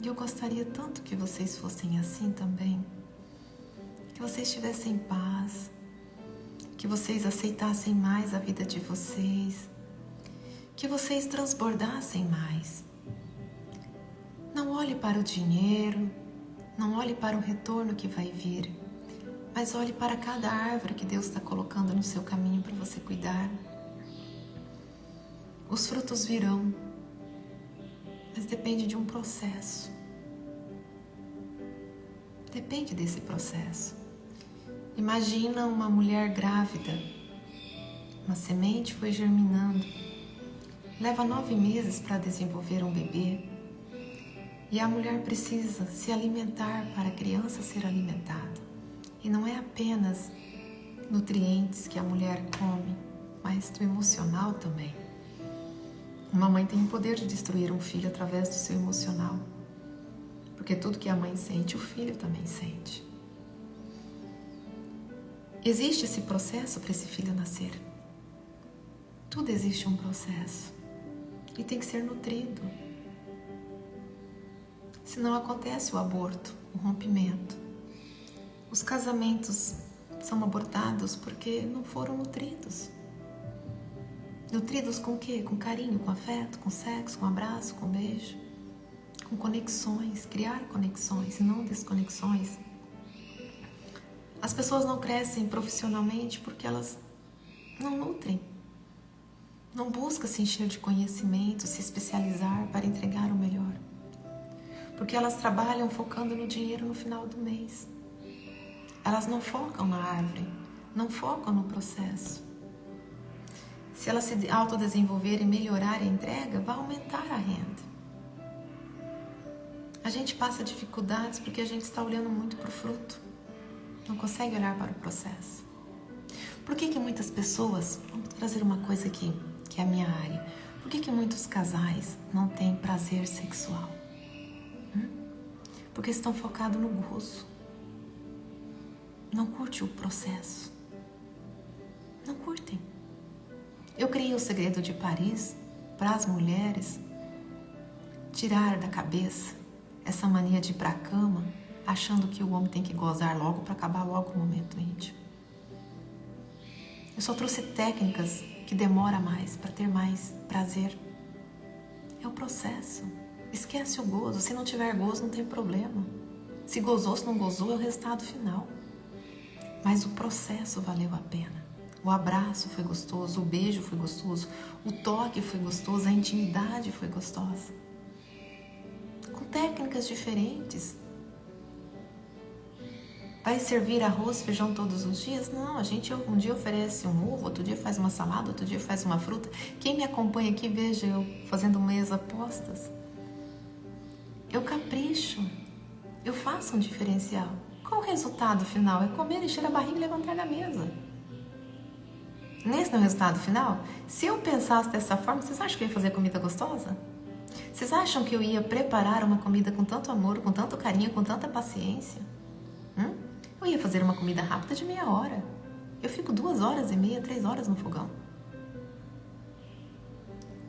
E eu gostaria tanto que vocês fossem assim também. Que vocês tivessem paz, que vocês aceitassem mais a vida de vocês, que vocês transbordassem mais. Não olhe para o dinheiro, não olhe para o retorno que vai vir, mas olhe para cada árvore que Deus está colocando no seu caminho para você cuidar. Os frutos virão, mas depende de um processo. Depende desse processo. Imagina uma mulher grávida, uma semente foi germinando, leva 9 meses para desenvolver um bebê e a mulher precisa se alimentar para a criança ser alimentada. E não é apenas nutrientes que a mulher come, mas do emocional também. Uma mãe tem o poder de destruir um filho através do seu emocional, porque tudo que a mãe sente, o filho também sente. Existe esse processo para esse filho nascer. Tudo existe um processo e tem que ser nutrido. Senão acontece o aborto, o rompimento. Os casamentos são abortados porque não foram nutridos. Nutridos com o quê? Com carinho, com afeto, com sexo, com abraço, com beijo, com conexões, criar conexões e não desconexões. As pessoas não crescem profissionalmente porque elas não nutrem, não buscam se encher de conhecimento, se especializar para entregar o melhor. Porque elas trabalham focando no dinheiro no final do mês. Elas não focam na árvore, não focam no processo. Se elas se autodesenvolverem e melhorar a entrega, vai aumentar a renda. A gente passa dificuldades porque a gente está olhando muito para o fruto. Não consegue olhar para o processo. Por que muitas pessoas, vamos trazer uma coisa aqui, que é a minha área, por que muitos casais não têm prazer sexual? Porque estão focados no gozo. Não curte o processo. Não curtem. Eu criei o Segredo de Paris para as mulheres tirar da cabeça essa mania de ir para a cama achando que o homem tem que gozar logo para acabar logo o momento íntimo. Eu só trouxe técnicas que que demora mais para ter mais prazer? É o processo. Esquece o gozo. Se não tiver gozo, não tem problema. Se gozou, se não gozou, é o resultado final. Mas o processo valeu a pena. O abraço foi gostoso, o beijo foi gostoso, o toque foi gostoso, a intimidade foi gostosa. Com técnicas diferentes. Vai servir arroz, feijão todos os dias? Não, a gente um dia oferece um ovo, outro dia faz uma salada, outro dia faz uma fruta. Quem me acompanha aqui, veja eu fazendo meias apostas. Eu capricho, eu faço um diferencial. Qual o resultado final? É comer, encher a barriga e levantar da mesa. Nesse não é o resultado final? Se eu pensasse dessa forma, vocês acham que eu ia fazer comida gostosa? Vocês acham que eu ia preparar uma comida com tanto amor, com tanto carinho, com tanta paciência? Eu ia fazer uma comida rápida de meia hora. Eu fico 2h30, 3 horas no fogão.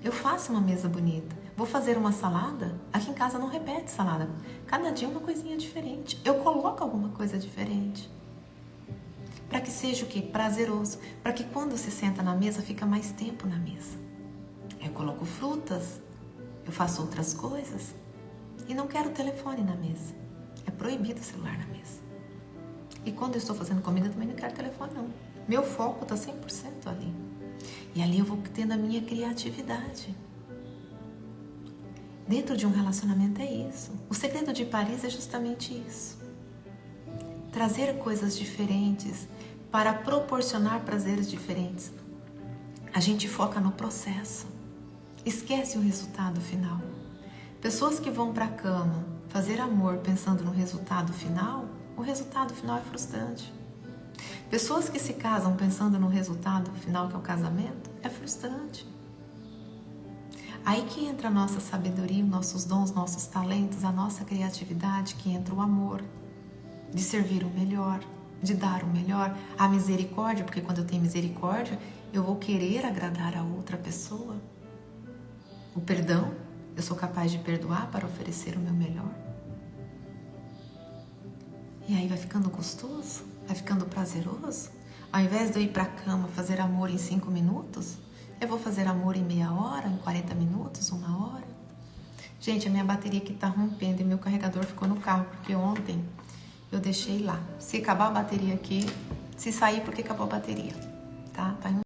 Eu faço uma mesa bonita. Vou fazer uma salada. Aqui em casa não repete salada. Cada dia uma coisinha diferente. Eu coloco alguma coisa diferente. Para que seja o quê? Prazeroso. Para que quando se senta na mesa, fica mais tempo na mesa. Eu coloco frutas. Eu faço outras coisas. E não quero telefone na mesa. É proibido o celular na mesa. E quando eu estou fazendo comida, também não quero telefone, não. Meu foco está 100% ali. E ali eu vou tendo a minha criatividade. Dentro de um relacionamento é isso. O segredo de Paris é justamente isso. Trazer coisas diferentes para proporcionar prazeres diferentes. A gente foca no processo. Esquece o resultado final. Pessoas que vão para a cama fazer amor pensando no resultado final, o resultado final é frustrante. Pessoas que se casam pensando no resultado final, que é o casamento, é frustrante. Aí que entra a nossa sabedoria, nossos dons, nossos talentos, a nossa criatividade, que entra o amor, de servir o melhor, de dar o melhor, a misericórdia, porque quando eu tenho misericórdia, eu vou querer agradar a outra pessoa. O perdão, eu sou capaz de perdoar para oferecer o meu melhor. E aí vai ficando gostoso, vai ficando prazeroso. Ao invés de eu ir para a cama fazer amor em 5 minutos, eu vou fazer amor em meia hora, em 40 minutos, 1 hora. Gente, a minha bateria aqui tá rompendo e meu carregador ficou no carro, porque ontem eu deixei lá. Se acabar a bateria aqui, se sair, porque acabou a bateria, tá? Tá em